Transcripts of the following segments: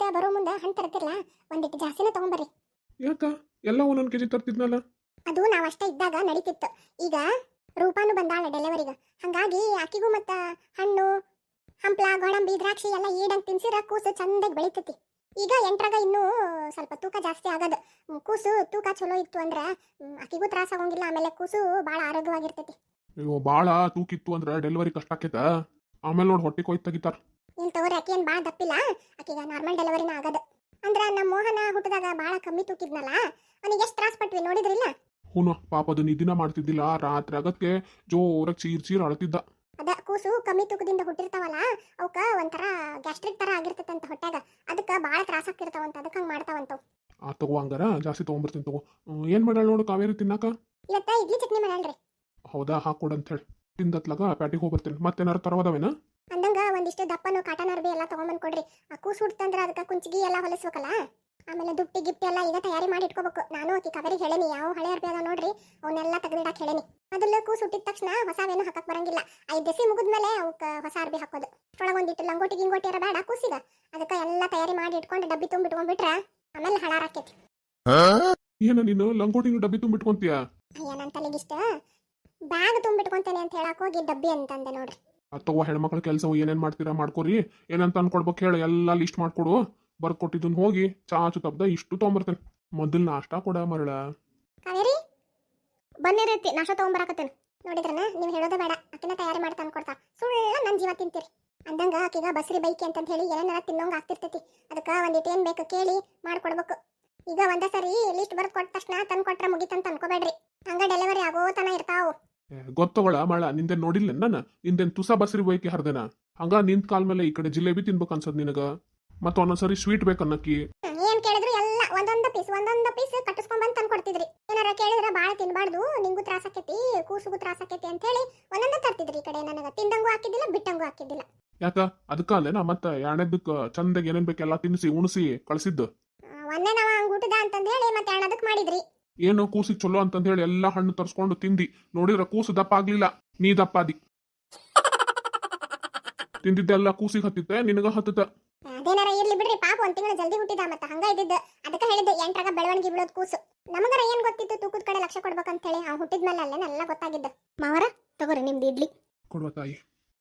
ಅಲ್ಲಿಂದ ಬರೋ ಮುಂದೆ ಹಣ್ಣು ತರ್ತಿರ್ಲ ಒಂದಿಟ್ಟು ಜಾಸ್ತಿನ ತಗೊಂಬರ್ರಿ. ಯಾಕ ಎಲ್ಲ ಒಂದೊಂದು ಕೆಜಿ ತರ್ತಿದ್ನಲ್ಲ. ಅದು ನಾವಷ್ಟೇ ಇದ್ದಾಗ ನಡೀತಿತ್ತು. ಈಗ ರೂಪಾನು ಬಂದಾಳ ಡೆಲಿವರಿಗೆ, ಹಂಗಾಗಿ ಆಕಿಗೂ ಮತ್ತ ಹಣ್ಣು ಹಂಪ್ಲ ಗೋಡಂಬಿ ದ್ರಾಕ್ಷಿ ಎಲ್ಲ ಈಡಂಗ್ ತಿನ್ಸಿರ ಕೂಸು ಚಂದಾಗಿ ಬೆಳಿತೈತಿ. ಈಗ ಎಂಟ್ರಾಗ ಇನ್ನೂ ಸ್ವಲ್ಪ ತೂಕ ಜಾಸ್ತಿ ಆಗದ. ಕೂಸು ತೂಕ ಚಲೋ ಇತ್ತು ಅಂದ್ರೆ ಆಕಿಗೂ ತ್ರಾಸ ಆಗೋಂಗಿಲ್ಲ, ಆಮೇಲೆ ಕೂಸು ಭಾಳ ಆರೋಗ್ಯವಾಗಿರ್ತೈತಿ. ಅಯ್ಯೋ ಭಾಳ ತೂಕಿತ್ತು ಅಂದ್ರೆ ಡೆಲಿವರಿ ಕಷ್ಟ ಆಕೇತ. ಆಮೇಲೆ ನೋಡಿ ಹೊಟ್ಟೆ ಕೊಯ್ದು ತೆಗಿತಾರ. ಇಲ್ಲಿ ತಗೋರಿ, ಆಕಿ ಏನು ಭಾಳ ದಪ್ಪಿಲ್ಲ, ಆಕಿಗ ನಾರ್ಮಲ್ ಡೆಲಿವರಿನ ಆಗದ. ಅಂದ್ರೆ ನಮ್ಮ ಮೋಹನ ಹುಟ್ಟಿದಾಗ ಭಾಳ ಕಮ್ಮಿ ತೂಕಿದ್ನಲ್ಲ, ಅವನಿಗೆ ಎಷ್ಟು ತ್ರಾಸ ಪಟ್ವಿ ನೋಡಿದ್ರಿಲ್ಲ. ಹೂನು ಪಾಪ ಅದು ನಿದ್ದಿನ ಮಾಡ್ತಿದ್ದಿಲ್ಲ, ರಾತ್ರಿ ಆಗಕ್ಕೆ ಜೋರಾಗಿ ಚೀರ್ ಅಳತಿದ್ದ. ಅದ ಕೂಸು ಕಮ್ಮಿ ತೂಕದಿಂದ ಹುಟ್ಟಿರ್ತಾವಲ್ಲ, ಅವಕ್ಕ ಒಂಥರ ಗ್ಯಾಸ್ಟ್ರಿಕ್ ತರ ಆಗಿರ್ತೈತಂತ ಹೊಟ್ಯಾಗ, ಅದಕ್ಕೆ ಭಾಳ ತ್ರಾಸ ಆಗ್ತಿರ್ತಾವಂತ, ಅದಕ್ಕೆ ಹಂಗೆ ಮಾಡ್ತಾವಂತವ್. ಆ ತಗೋ ಹಂಗಾರ ಜಾಸ್ತಿ ತೊಗೊಂಬರ್ತೀನಿ ತಗೋ. ಏನು ಮಾಡ್ಯಾಳ ನೋಡು ಕಾವೇರಿ ತಿನ್ನಾಕ. ಇವತ್ತ ಇಡ್ಲಿ ಚಟ್ನಿ ಮಾಡಲ್ರಿ. ಹೌದಾ, ಹಾಕೊಡು ಅಂತ ಹೇಳಿ ತಿಂದತ್ಲಾಗ ಪ್ಯಾಟಿಗೆ ಹೋಗ್ಬರ್ತೀನಿ. ಮತ್ತೇನಾರು ತರವದವೇನ? ಅಂದಂಗ ಒಂದಿಷ್ಟು ದಪ್ಪನು ಕಾಟನ್ ಅರ್ಬಿ ಎಲ್ಲ ತಗೊಂಬಂದ್ ಕೊಡ್ರಿ. ಆ ಕೂಸು ಹುಡ್ತಂದ್ರ ಅದಕ್ಕೆ ಕುಂಚಿಗಿ ಎಲ್ಲ ಹೊಲಿಸ್ಬೇಕಲ್ಲ, ಆಮೇಲೆ ದುಪ್ಪಿ ಗಿಪ್ಪಿ ಎಲ್ಲ ಈಗ ತಯಾರಿ ಮಾಡಿ ಇಟ್ಕೋಬೇಕು. ನಾನು ಆಕಿ ಕಾವೇರಿಗೆ ಹೇಳೇನಿ, ಯಾವ ಹಳೆ ಅರ್ಬಿ ಅದ ನೋಡ್ರಿ ಅವನ್ನೆಲ್ಲ ತೆಗೆದಿಡಕ್ಕೆ ಹೇಳೇನಿ. ಮೊದಲು ಕೂಸು ಹುಟ್ಟಿದ ತಕ್ಷಣ ಹೊಸವೇನು ಹಾಕಕ್ ಬರಂಗಿಲ್ಲ, 5 ದಿವಸ ಮುಗಿದ್ಮೇಲೆ ಅವಕ್ಕೆ ಹೊಸ ಅರ್ಬಿ ಹಾಕೋದು. ಅಷ್ಟೊಳಗೆ ಒಂದಿಟ್ಟು ಲಂಗೋಟಿ ಗಿಂಗೋಟಿ ಇರ ಬೇಡ ಕೂಸಿಗ, ಅದಕ್ಕೆ ಎಲ್ಲ ತಯಾರಿ ಮಾಡಿ ಇಟ್ಕೊಂಡು ಡಬ್ಬಿ ತುಂಬಿಟ್ಕೊಂಡ್ಬಿಟ್ರೆ ಆಮೇಲೆ ಹಳಾರಾಕೈತಿ. ಏನ ನೀನು ಲಂಗೋಟಿನ ಡಬ್ಬಿ ತುಂಬಿಟ್ಕೊಂತೀಯ? ಅಯ್ಯ ನನ್ನ ತಲೆಗಿಷ್ಟ ಬ್ಯಾಗ್ ತುಂಬಿಟ್ಕೊಂತೇನೆ ಅಂತ ಹೇಳಕ್ ಹೋಗಿ ಡಬ್ಬಿ ಅಂತಂದೆ ನೋಡ್ರಿ. ಅಥವಾ ಹೆಣ್ಮಕ್ಳ ಕೆಲಸ ಏನೇನ್ ಮಾಡ್ತೀರಾ ಮಾಡ್ಕೊರಿ, ಏನಂತ ಅನ್ಕೊಡ್ಬೇಕು ಹೇಳಿ ಎಲ್ಲ ಲಿಸ್ಟ್ ಮಾಡ್ಕೊಡು. ಬರ್ಕೊಟ್ಟಿದ್ದನ್ ಹೋಗಿ ಚಾಚು ತಪ್ಪದ ಇಷ್ಟು ತೊಗೊಂಬರ್ತೇನೆ. ಮೊದಲು ನಾಷ್ಟಾ ಕೊಡ ಮರಳ. ಕಾವೇರಿ ಬನ್ನಿರೈತಿ, ನಾಷ್ಟ ತಗೊಂಬರಾಕತ್ತೇನೆ. ನೋಡಿದ್ರನ, ನೀವು ಹೇಳೋದೇ ಬೇಡ, ಆಕಿನ ತಯಾರಿ ಮಾಡಿ ತಂದು ಕೊಡ್ತಾ. ಸುಳ್ಳ ನನ್ನ ಜೀವ ತಿಂತೀರಿ. ಅಂದಂಗ ಆಕಿಗ ಬಸ್ರಿ ಬೈಕಿ ಅಂತಂತ ಹೇಳಿ ಏನಾರ ತಿನ್ನೋಂಗ ಆಗ್ತಿರ್ತೈತಿ. ಅದಕ್ಕೆ ಒಂದಿಟ್ಟು ಏನು ಬೇಕು ಕೇಳಿ ಮಾಡ್ಕೊಡ್ಬೇಕು. ಈಗ ಒಂದೇ ಸರಿ ಲಿಸ್ಟ್ ಬರ್ದು ಕೊಟ್ಟ ತಕ್ಷಣ ತಂದು ಕೊಟ್ರೆ ಮುಗಿತಂತ ಅನ್ಕೋಬೇಡ್ರಿ, ಹಂಗ ಡೆಲಿವರಿ ಆಗೋತನ ಇರ್ತಾವು. ಗೊತ್ತಗಳ ಮಳ, ನಿಂದೇನ್ ನೋಡಿಲ್ಲ ನಾನು, ನಿಂದೇನ್ ತುಸ ಬಸ್ರಿ ಬೈಕಿ ಹರ್ದೇನ. ಹಂಗ ನಿಂತ ಕಾಲ ಮೇಲೆ ಈ ಕಡೆ ಜಿಲೇಬಿ ತಿನ್ಬೇಕು ಅನ್ಸದ್ ನಿನಗ, ಮತ್ತ ಒಂದೊಂದ್ಸರಿ ಸ್ವೀಟ್ ಬೇಕನ್ನಕ್ಕಿ. ಏನ್ ಕೇಳಿದ್ರು ಎಲ್ಲ ಒಂದೊಂದು ಪೀಸ್ ಕಟ್ಟಿಸ್ಕೊಂಡ್ ಬಂದು ತಂದು ಕೊಡ್ತಿದ್ರಿ. ಏನಾರ ಕೇಳಿದ್ರೆ ಭಾಳ ತಿನ್ಬಾರ್ದು, ನಿಂಗೂ ತ್ರಾಸ ಆಕೈತಿ ಕೂಸುಗೂ ತ್ರಾಸ ಆಕೈತಿ ಅಂತ ಹೇಳಿ ಒಂದೊಂದು ತರ್ತಿದ್ರಿ. ಈ ಕಡೆ ನನಗ ತಿಂದಂಗೂ ಹಾಕಿದ್ದಿಲ್ಲ, ಬಿಟ್ಟಂಗೂ ಹಾಕಿದ್ದಿಲ್ಲ. ಯಾಕ ಅದಕ್ಕ ಅಲ್ಲೇನ ಮತ್ತ ಎರಡನೇದಕ್ಕ ಚಂದಾಗ ಏನೇನ್ ಬೇಕೆಲ್ಲ ತಿನ್ನಿಸಿ ಉಣಿಸಿ ಕಳ್ಸಿದ್ದು. ಒಂದೇ ನಾವ ಹಂಗ ಊಟದ ಅಂತಂದ ಹೇಳಿ ಮತ್ತೆ ಎರಡದಕ್ ಮಾಡಿದ್ರಿ. ಏನು ಕೂಸಿಗೆ ಚಲೋ ಅಂತಂದ ಹೇಳಿ ಎಲ್ಲಾ ಹಣ್ಣು ತರ್ಸ್ಕೊಂಡು ತಿಂದಿ, ನೋಡಿದ್ರ ಕೂಸು ದಪ್ಪ ಆಗ್ಲಿಲ್ಲ, ನೀ ದಪ್ಪ ಆದಿ. ತಿಂದಿದ್ದೆಲ್ಲ ಕೂಸಿಗೆ ಹತ್ತಿತ್ತ, ನಿನಗ ಹತ್ತತ. ಅದೇನಾರ ಇರ್ಲಿ ಬಿಡ್ರಿ, ಪಾಪ 1 ತಿಂಗಳು ಜಲ್ದಿ ಹುಟ್ಟಿದ, ಮತ್ತೆ ಹಂಗ ಇದ್ದಿದ್ದ. ಅದಕ್ಕೆ ಹೇಳಿದ್ದೆ ಎಂಟ್ರಾಗ ಬೆಳವಣಿಗೆ ಬಿಡೋದು ಕೂಸು. ನಮಗರ ಏನ್ ಗೊತ್ತಿತ್ತು ತೂಕದ ಕಡೆ ಲಕ್ಷ ಕೊಡ್ಬೇಕಂತ ಹೇಳಿ. ಅವ್ನು ಹುಟ್ಟಿದ್ಮೇಲೆ ಅಲ್ಲೇನೆಲ್ಲ ಗೊತ್ತಾಗಿದ್ದ. ಮಾವರ ತಗೋರಿ ನಿಮ್ದು ಇಡ್ಲಿ. ಕೊಡ್ವ ತಾಯಿ,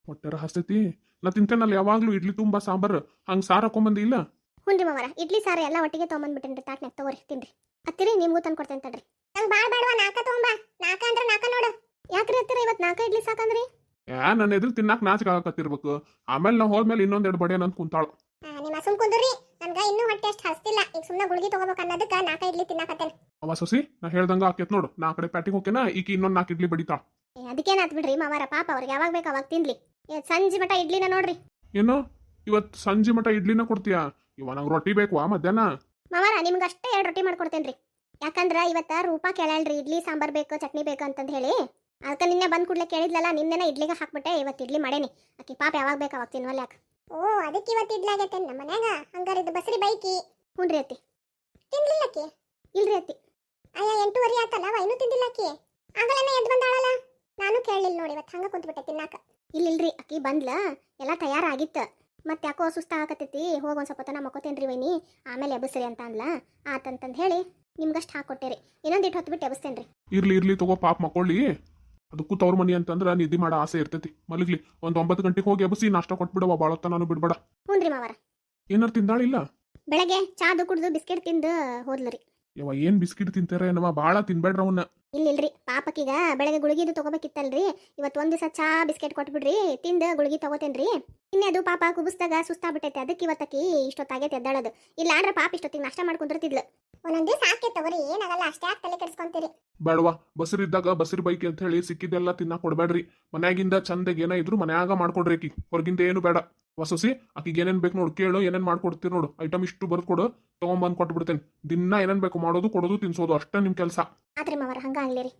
ಹೊಟ್ಟೆರ ಹಸ್ತೈತಿ. ನಾ ತಿಂತೇನಲ್ಲ ಯಾವಾಗ್ಲೂ ಇಡ್ಲಿ ತುಂಬಾ ಸಾಂಬಾರ್, ಹಂಗ ಸಾರ್ ಹಾಕೊಂಬಂದಿ ಇಲ್ಲ? ಹುನ್ರಿ ಮಾವರ, ಇಡ್ಲಿ ಸಾರು ಎಲ್ಲ ಒಟ್ಟಿಗೆ ತೊಗೊಂಬಂದ್ಬಿಟ್ಟೇನ್ರಿ ತಾಟ್ನಾಗ. ತಗೋರಿ ತಿನ್ರಿ. ಹತ್ತಿರಿ, ನಿಮ್ಗೂ ತಂದು ಕೊಡ್ತೇನೆ ತಡ್ರಿ. ನಂಗೆ ಭಾಳ ಬೇಡವಾ, 4 ತೊಗೊಂಬ. 4 ಅಂದ್ರೆ 4 ನೋಡು. ಯಾಕ್ರಿ ಹತ್ತಿರ ಇವತ್ತು 4 ಇಡ್ಲಿ ಸಾಕಂದ್ರಿ? ನನ್ನ ಎದುರು ತಿನ್ನಾಕ ನಾಚಿಕೆ ಆಗಕತ್ತಿರ್ಬೇಕು. ಆಮೇಲೆ ನಾ ಹೋದ್ಮೇಲೆ ಇನ್ನೊಂದೆರಡು ಬಡಿಯ ಅಂತ ಕುಂತಾಳು. ನಿಮ್ಮ ಸುಮ್ ಕುಂದ್ರಿ, ನನ್ಗ ಇನ್ನೂ ಹೊಟ್ಟೆ ಅಷ್ಟು ಹಸ್ತಿಲ್ಲ. ಈಗ ಸುಮ್ಮನೆ ಗುಳಿಗೆ ತಗೋಬೇಕು ಅನ್ನೋದಕ್ಕೆ 4 ಇಡ್ಲಿ ತಿನ್ನಾಕತ್ತೇನೆ. ಅವ ಸೊಸಿ ನಾ ಹೇಳ್ದಂಗ ಆಕೇತ್ ನೋಡು, ನಾ ಕಡೆ ಪ್ಯಾಟಿಗೆ ಹೋಗ್ತೇನ, ಈಗ ಇನ್ನೊಂದು 4 ಇಡ್ಲಿ ಬಡಿತಾಳ. ಅದಕ್ಕೇನಾತ್ ಬಿಡ್ರಿ ಮಾವಾರ, ಪಾಪ ಅವ್ರಿಗೆ ಯಾವಾಗ ಬೇಕು ಅವಾಗ ತಿನ್ಲಿ. ಸಂಜೆ ಮಟ ಇಡ್ಲಿನ ನೋಡ್ರಿ. ಏನು ಇವತ್ತು ಸಂಜೆ ಮಟ ಇಡ್ಲಿನ ಕೊಡ್ತೀಯಾ? ಇವ ನಂಗೆ ರೊಟ್ಟಿ ಬೇಕವಾ ಮಧ್ಯಾಹ್ನ? ಮಾವಾರ ನಿಮ್ಗೆ ಅಷ್ಟೇ 2 ರೊಟ್ಟಿ ಮಾಡ್ಕೊಡ್ತೇನ್ರಿ. ಯಾಕಂದ್ರೆ ಇವತ್ತ ರೂಪಾ ಕೇಳಲ್ರಿ ಇಡ್ಲಿ ಸಾಂಬಾರ್ ಬೇಕು ಚಟ್ನಿ ಬೇಕು ಅಂತಂದು ಹೇಳಿ. ಅದಕ್ಕೆ ನಿನ್ನೆ ಬಂದ್ ಕೂಡಲೇ ಕೇಳಿದ್ಲಲ್ಲ, ನಿನ್ನೆನ ಇಡ್ಲಿಗೆ ಹಾಕ್ಬಿಟ್ಟೆ. ಇವತ್ತು ಇಡ್ಲಿ ಮಾಡೇನಿ. ಆಕಿ ಪಾಪ ಯಾವಾಗ ಬೇಕು ಅವಾಗ ತಿನ್ವಲ್ಲ ಯಾಕೆ. ಓ ಅದಕ್ಕೆ ಇವತ್ತು ಇಡ್ಲಿ ಆಗೈತೆ ನಮ್ಮ ಮನ್ಯಾಗ. ಹಂಗಾರೆ ಇದು ಬಸ್ರಿ ಬೈಕಿ. ಹುನ್ರಿ ಅತ್ತಿ. ತಿನ್ಲಿಲ್ಲ ಅಕ್ಕಿ? ಇಲ್ರಿ ಅತ್ತಿ. ಅಯ್ಯ 8:30 ಆತಲ್ಲ, ಇನ್ನೂ ತಿಂದಿಲ್ಲ ಅಕ್ಕಿ. ಆಗಲೇನೆ ಎದ್ದು ಬಂದಾಳಲ್ಲ, ನಾನು ಕೇಳಲಿಲ್ಲ ನೋಡಿ. ಇವತ್ತು ಹಂಗ ಕುಂತ್ಬಿಟ್ಟೆ ತಿನ್ನಾಕ. ಇಲ್ಲಿಲ್ರಿ, ಅಕ್ಕಿ ಬಂದ್ಲ, ಎಲ್ಲ ತಯಾರಾಗಿತ್ತು. ಮತ್ತೆ ಯಾಕೋ ಸುಸ್ತ ಆಗತ್ತೈತಿ, ಹೋಗಿ ಒಂದು ಸ್ವಲ್ಪ ತನ ಮಕ್ಕೋತೇನ್ರಿ ವೈನಿ, ಆಮೇಲೆ ಎಬಸ್ರಿ ಅಂತ ಅಂದ್ಲ. ಆತಂತಂದು ಹೇಳಿ ನಿಮ್ಗಷ್ಟು ಹಾಕೊಟ್ಟೇರಿ. ಇನ್ನೊಂದಿಟ್ಟು ಹೊತ್ತು ಬಿಟ್ಟು ಎಬಸ್ತೇನ್ರಿ. ಇರ್ಲಿ ತಗೋ, ಪಾಪ ಮಕ್ಕೊಳ್ಳಿ. ಅದಕ್ಕೂ ತವ್ರ ಮನಿ ಅಂತಂದ್ರ ನಿದ್ದೆ ಮಾಡೋ ಆಸೆ ಇರ್ತೈತಿ. ಮಲಗ್ಲಿ, ಒಂದು 9 ಗಂಟೆಗೆ ಹೋಗಿ ಎಬಸಿ ನಾಷ್ಟ ಕೊಟ್ಬಿಡವ, ಬಾಳತ್ತ ನಾನು ಬಿಡ್ಬೇಡ. ಹ್ಞೂನ್ರಿ ಮಾವಾರ. ಏನಾರು ತಿಂದಾಳಿಲ್ಲ? ಬೆಳಗ್ಗೆ ಚಾದು ಕುಡ್ದು ಬಿಸ್ಕೆಟ್ ತಿಂದು ಹೋದ್ಲರಿ. ಯವ ಏನ್ ಬಿಸ್ಕಿಟ್ ತಿಂತಾರ ಏನವ, ಬಾಳ ತಿನ್ಬೇಡ್ರ ಅವನ್ನ. ಇಲ್ಲಿಲ್ರಿ, ಪಾಪಕ್ಕೀಗ ಬೆಳಗ್ಗೆ ಗುಳಿಗಿದು ತಗೋಬೇಕಿತ್ತಲ್ರಿ. ಇವತ್ತು ಒಂದು ದಿವಸ ಚಾ ಬಿಸ್ಕೆಟ್ ಕೊಟ್ಬಿಡ್ರಿ, ತಿಂದು ಗುಳಿಗಿ ತಗೋತೇನ್ರಿ. ಇನ್ನೇ ಅದು ಪಾಪ ಕುಬಸ್ದಾಗ ಸುಸ್ತಾಗ್ಬಿಟ್ಟೈತೆ, ಅದಕ್ಕೆ ಇವತ್ತಕ್ಕಿ ಇಷ್ಟೊತ್ತಾಗೈತೆ ಎದ್ದಾಳದು. ಇಲ್ಲ ಆದ್ರೆ ಪಾಪ ಇಷ್ಟೊತ್ತಿಗೆ ನಾಷ್ಟ ಮಾಡ್ಕೊಂಡ್ರತಿದ್ಲು. ಒಂದೊಂದ್ ದಿವಸ ಹಾಕಿ ತಗೋರಿ, ಏನಾಗಲ್ಲ, ಅಷ್ಟೇ ಯಾಕೆ ತಲೆ ಕೆಡಿಸ್ಕೊಂತೀರಿ. ಬೇಡವಾ, ಬಸ್ರಿ ಇದ್ದಾಗ ಬಸ್ರಿ ಬೈಕಿ ಅಂತ ಹೇಳಿ ಸಿಕ್ಕಿದ್ದೆಲ್ಲ ತಿನ್ನಾಕ ಕೊಡ್ಬೇಡ್ರಿ. ಮನ್ಯಾಗಿಂದ ಚಂದಾಗ ಏನ ಇದ್ರು ಮನ್ಯಾಗ ಮಾಡ್ಕೊಡ್ರಿ. ಆಕಿ ಹೊರಗಿಂದ ಏನು ಬೇಡ. ವಸಸಿ ಆಕಿಗೆ ಏನೇನ್ ಬೇಕು ನೋಡು, ಕೇಳು, ಏನೇನ್ ಮಾಡ್ಕೊಡ್ತೀರಿ ನೋಡು. ಐಟಮ್ ಇಷ್ಟು ಬರ್ಕೊಡು, ತಗೊಂಬಂದ್ ಕೊಟ್ಬಿಡ್ತೇನೆ. ದಿನ ಏನೇನ್ ಬೇಕು ಮಾಡೋದು, ಕೊಡೋದು, ತಿನ್ಸೋದು, ಅಷ್ಟೇ ನಿಮ್ ಕೆಲಸ. ಆದ್ರೆ ಮಾವರ ಹಂಗ ಆಗ್ಲಿರಿ.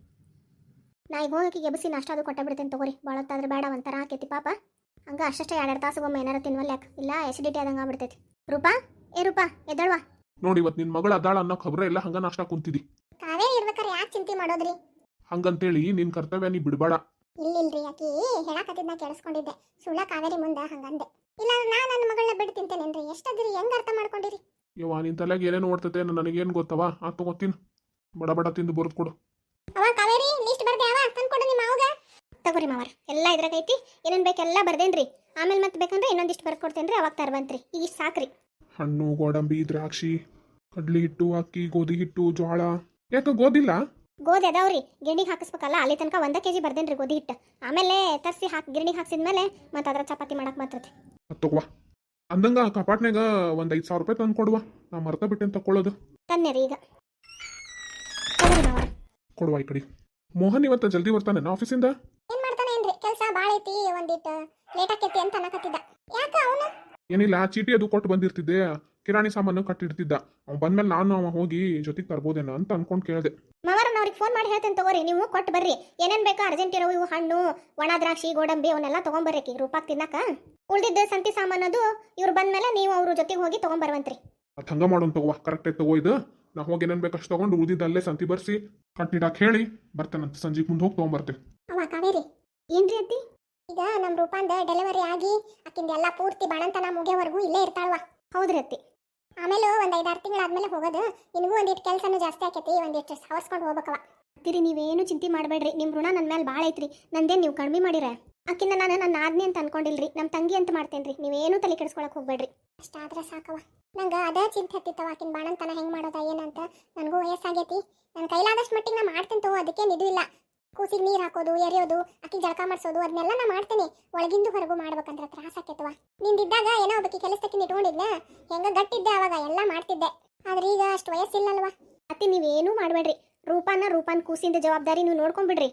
ನಾ ಈಗ ಹೋಗಕ್ಕೆ ಎಬಸಿ ನಾಷ್ಟ ಅದು ಕೊಟ್ಟ ಬಿಡ್ತೇನೆ ತಗೋರಿ. ಭಾಳತ್ತಾದ್ರೆ ಬೇಡ, ಒಂಥರ ಆಕೈತಿ ಪಾಪ. ಹಂಗ ಅಷ್ಟೇ 2 ತಾಸುಗೊಮ್ಮೆ ಏನಾರ ತಿನ್ವಲ್ಲ ಯಾಕೆ, ಇಲ್ಲ ಎಸಿಡಿಟಿ ಆದಂಗೆ ಆಗ್ಬಿಡ್ತೈತಿ. ರೂಪಾ, ಏ ರೂಪಾ ಎದ್ದಳ್ವಾ. ನೋಡಿ ಇವತ್ತು ನಿನ್ ಮಗಳ ಅದಾಳ ಅನ್ನೋ ಖಬ್ರ ಇಲ್ಲ, ಹಂಗ ನಾಷ್ಟ ಕುಂತಿದಿ. ಕಾವೇರಿ ಇರ್ಬೇಕಾರೆ ಯಾಕೆ ಚಿಂತೆ ಮಾಡೋದ್ರಿ? ಹಂಗಂತೇಳಿ ನಿನ್ ಕರ್ತವ್ಯ ನೀ ಬಿಡ್ಬೇಡ. ಇಲ್ಲಿಲ್ರಿ, ಆಕಿ ಹೇಳಕತ್ತಿದ್ನ ಕೇಳಿಸ್ಕೊಂಡಿದ್ದೆ. ಸುಳ್ಳ ಕಾವೇರಿ ಮುಂದೆ ಹಂಗಂದೆ. ಇಲ್ಲ ನಾ ನನ್ನ ಮಗಳನ್ನ ಬಿಟ್ಟು ತಿಂತೇನೇನ್ರಿ ಎಷ್ಟದಿರಿ ಹೆಂಗ್ ಅರ್ಥ ಮಾಡ್ಕೊಂಡಿರಿ ಯವ್ವ ನಿನ್ ತಲೆಗೆ ಏನೇನು ಓಡ್ತತೆ ನನಗೇನು ಗೊತ್ತವ ಆ ತಗೋತೀನಿ ಬಡ ಬಡ ತಿಂದು ಬರೆದು ಕೊಡು. ಅವ ಕಾವೇರಿ ಲಿಸ್ಟ್ ಬರ್ದೆ ಅವ ತಂದ್ಕೊಡು ನಿಮ್ಮ ಮಾವಗ ತಗೋರಿ ಮಾವಾರ ಎಲ್ಲ ಇದ್ರಾಗ ಐತಿ ಏನೇನ್ ಬೇಕೆಲ್ಲ ಬರ್ದೇನ್ರಿ ಆಮೇಲೆ ಮತ್ತೆ ಬೇಕಂದ್ರೆ ಇನ್ನೊಂದಿಷ್ಟು ಬರ್ದು ಕೊಡ್ತೇನ್ರಿ ಅವಾಗ ತರ್ಬಂತ್ರಿ ಈಗ ಇಷ್ಟು ಸಾಕ್ರಿ ಹಣ್ಣು ಗೋಡಂಬಿ ದ್ರಾಕ್ಷಿ ಕಡ್ಲಿ ಹಿಟ್ಟು ಅಕ್ಕಿ ಗೋಧಿ ಹಿಟ್ಟು ಜೋಳ ಯಾಕೆ ಗೋದಿಲ್ಲ ಗೋಧಿ ಅದಾವ್ರಿ ಗಿರಣಿಗೆ ಹಾಕಿಸ್ಬೇಕಲ್ಲ ಅಲ್ಲಿ ತನಕ 1 kg ಬರ್ದೇನ್ರಿ ಗೋಧಿ ಹಿಟ್ಟು ಆಮೇಲೆ ತರಿಸಿ ಗಿರಣಿಗೆ ಹಾಕ್ಸಿದ್ಮೇಲೆ ಮತ್ತೆ ಅದ್ರ ಚಪಾತಿ ಮಾಡಕ್ ಮಾತ್ರತಿ ತಗೋವಾ ಅಂದಂಗ ಕಪಾಟ್ನಾಗ ಒಂದ್ 5,000 ರೂಪಾಯಿ ತಂದು ಕೊಡುವ ನಾ ಮರ್ತ ಬಿಟ್ಟೆನ್ ತಕೊಳ್ಳೋದು ತನ್ನೇರಿ ಈಗ ತಗೋರಿ ಮಾವಾರ ಕೊಡುವ ಈ ಕಡೆ. ಮೋಹನ್ ಇವತ್ತು ಜಲ್ದಿ ಬರ್ತಾನೆ ಆಫೀಸಿಂದ. ಏನ್ ಮಾಡ್ತಾನೆ ಏನ್ರಿ ಕೆಲಸ ಬಾಳ ಐತಿ ಒಂದಿಟ್ಟು ಲೇಟ್ ಆಕೈತಿ ಅಂತ ಅನ್ನಕತ್ತಿದ್ದ ಯಾಕ ಅವನು ಏನಿಲ್ಲ ಚೀಟಿ ಅದು ಕೊಟ್ಟು ಬಂದಿರ್ತಿದ್ದೆ ಕಿರಾಣಿ ಸಾಮಾನು ಕಟ್ಟಿಡ್ತಿದ್ದ ಅವ್ನು ಬಂದ್ಮೇಲೆ ನಾನು ಅವ ಹೋಗಿ ಜೊತೆಗೆ ತರ್ಬೋದೇನ ಅಂತ ಅನ್ಕೊಂಡ್ ಕೇಳಿದೆ. ಮಾವಾರನ್ನ ಅವ್ರಿಗೆ ಫೋನ್ ಮಾಡಿ ಹೇಳ್ತೇನೆ ತಗೋರಿ ನೀವು ಕೊಟ್ಟು ಬರ್ರಿ ಏನೇನ್ ಬೇಕಾ ಅರ್ಜೆಂಟ್ ಇರೋ ಇವು ಹಣ್ಣು ಒಣ ದ್ರಾಕ್ಷಿ ಗೋಡಂಬಿ ಅವನ್ನೆಲ್ಲ ತಗೊಂಬರ್ರಿ ಈಗ ರೂಪಾಕ್ ತಿನ್ನಕ ಉಳ್ದಿದ್ದ ಸಂತಿ ಸಾಮಾನದು ಇವ್ರು ಬಂದ್ಮೇಲೆ ನೀವು ಅವ್ರ ಜೊತೆಗೆ ಹೋಗಿ ತಗೊಂಬರ್ವಂತ್ರಿ. ಅದು ಹಂಗ ಮಾಡೋನ್ ತಗೋವಾ ಕರೆಕ್ಟ್ ಆಗಿ ತಗೋ ಇದು ನಾ ಹೋಗಿ ಏನೇನು ಬೇಕಷ್ಟು ತಗೊಂಡು ಉಳಿದಿದ್ದಲ್ಲೇ ಸಂತಿ ಬರ್ಸಿ ಕಟ್ಟಿಡಾಕ್ ಹೇಳಿ ಬರ್ತೇನಂತ ಸಂಜೆಗೆ ಮುಂದೆ ಹೋಗಿ ತಗೊಂಬರ್ತೇವೆ. ಅವ ಕಾವೇರಿ ಏನ್ರಿ ಅತ್ತಿ ಈಗ ನಮ್ಮ ರೂಪಾಂದ ಡೆಲಿವರಿ ಆಗಿ ಆಕಿಂದ ಎಲ್ಲ ಪೂರ್ತಿ ಬಾಣಂತನ ಮುಗಿಯೋವರೆಗೂ ಇಲ್ಲೇ ಇರ್ತಾಳವ. ಹೌದ್ರಿ ಅತ್ತಿ ಆಮೇಲೆ ಒಂದು 5-6 ತಿಂಗಳಾದ್ಮೇಲೆ ಹೋಗೋದು ನಿನಗೂ ಒಂದಿಟ್ಟು ಕೆಲಸನೂ ಜಾಸ್ತಿ ಆಕೈತಿ ಒಂದಿಟ್ಟು ಸಾವರ್ಸ್ಕೊಂಡು ಹೋಗ್ಬೇಕವ. ಅತ್ತಿರಿ ನೀವೇನು ಚಿಂತೆ ಮಾಡಬೇಡ್ರಿ ನಿಮ್ಮ ಋಣ ನನ್ನ ಮೇಲೆ ಭಾಳ ಐತ್ರಿ ನಂದೇನು ನೀವು ಕಡಿಮೆ ಮಾಡಿರ ಆಕಿನ ನಾನು ನನ್ನ ಆದ್ನಿ ಅಂತ ಅನ್ಕೊಂಡಿಲ್ರಿ ನಮ್ಮ ತಂಗಿ ಅಂತ ಮಾಡ್ತೇನ್ರಿ ನೀವೇನು ತಲೆ ಕೆಡಿಸ್ಕೊಳಕ್ ಹೋಗ್ಬೇಡ್ರಿ ಅಷ್ಟಾದ್ರೆ ಸಾಕವ. ನಂಗೆ ಅದೇ ಚಿಂತೆ ಹತ್ತಿತ್ತವ ಆಕಿನ ಬಾಣಂತನ ಹೆಂಗೆ ಮಾಡೋದ ಏನಂತ ನನಗೂ ವಯಸ್ಸಾಗೈತಿ ನನ್ನ ಕೈಲಾದಷ್ಟು ಮಟ್ಟಿಗೆ ನಾ ಮಾಡ್ತೇನೆ ತಗೋ ಅದಕ್ಕೇನು ಇದು ಇಲ್ಲ. ಕೂಸಿಗೆ ನೀರು ಹಾಕೋದು ಎರೆಯೋದು ಆಕಿ ಜಳಕ ಮಾಡಿಸೋದು ಅದನ್ನೆಲ್ಲ ನಾ ಮಾಡ್ತೇನೆ ಒಳಗಿಂದು ಹೊರಗು ಮಾಡ್ಬೇಕಂದ್ರೆ ತ್ರಾಸ ಆಕೈತವ. ನಿಂದಿದ್ದಾಗ ಏನೋ ಒಬ್ಬಕಿ ಕೆಲಸಕ್ಕೆ ಇಟ್ಕೊಂಡಿದ್ನ ಹೆಂಗ ಗಟ್ಟಿದ್ದೆ ಅವಾಗ ಎಲ್ಲ ಮಾಡ್ತಿದ್ದೆ ಆದ್ರೆ ಈಗ ಅಷ್ಟು ವಯಸ್ಸಿಲ್ಲಲ್ವ. ಅತ್ತಿ ನೀವೇನು ಮಾಡಬೇಡ್ರಿ ರೂಪಾನ್ ಕೂಸಿಂದ ಜವಾಬ್ದಾರಿ ನೀವು ನೋಡ್ಕೊಂಡ್ಬಿಡ್ರಿ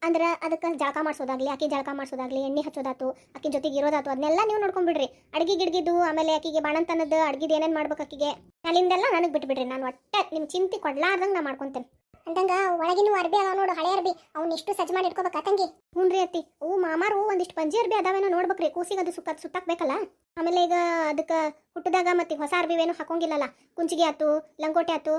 ಅಂದ್ರೆ ಅದಕ್ಕೆ ಜಳಕ ಮಾಡಿಸೋದಾಗ್ಲಿ ಆಕಿ ಜಳಕ ಮಾಡಿಸೋದಾಗ್ಲಿ ಎಣ್ಣೆ ಹಚ್ಚೋದಾತು ಆಕಿ ಜೊತೆಗೆ ಇರೋದಾತು ಅದನ್ನೆಲ್ಲ ನೀವು ನೋಡ್ಕೊಂಡ್ಬಿಡ್ರಿ. ಅಡ್ಗೆ ಗಿಡ್ಗಿದ್ದು ಆಮೇಲೆ ಆಕಿಗೆ ಬಾಣಂತನದ್ದು ಅಡ್ಗಿದ್ದು ಏನೇನು ಮಾಡ್ಬೇಕು ಆಕಿಗೆ ಅಲ್ಲಿಂದೆಲ್ಲ ನನಗೆ ಬಿಟ್ಬಿಡ್ರಿ ನಾನು ಒಟ್ಟೆ ನಿಮ್ಮ ಚಿಂತೆ ಕೊಡ್ಲಾರ್ದಂಗೆ ನಾ ಮಾಡ್ಕೊತೇನೆ. ಅಂದಂಗ ಒಳಗಿನ ಅರ್ಬಿ ಅದಾವ ನೋಡು ಹಳೆ ಅರ್ಬಿ ಅವ್ನ ಇಷ್ಟು ಸಜ್ಜು ಮಾಡಿ ಇಟ್ಕೋಬೇಕಾ ತಂಗಿ? ಹ್ಞೂ ಅತ್ತಿ ಅವು ಮಾಮಾರು ಒಂದಿಷ್ಟು ಪಂಜಿ ಅರ್ಬಿ ಅದಾವೇನೋ ನೋಡ್ಬೇಕ್ರಿ ಕೂಸಿಗೆ ಅದು ಸುತ್ತಾಕ್ಬೇಕಲ್ಲ. ಆಮೇಲೆ ಈಗ ಅದಕ್ಕೆ ಹುಟ್ಟಿದಾಗ ಮತ್ತೆ ಹೊಸ ಅರ್ಬಿವೇನು ಹಾಕೋಂಗಿಲ್ಲಲ್ಲ ಕುಂಚಿಗೆ ಆತು ಲಂಗೋಟೆ ಆತು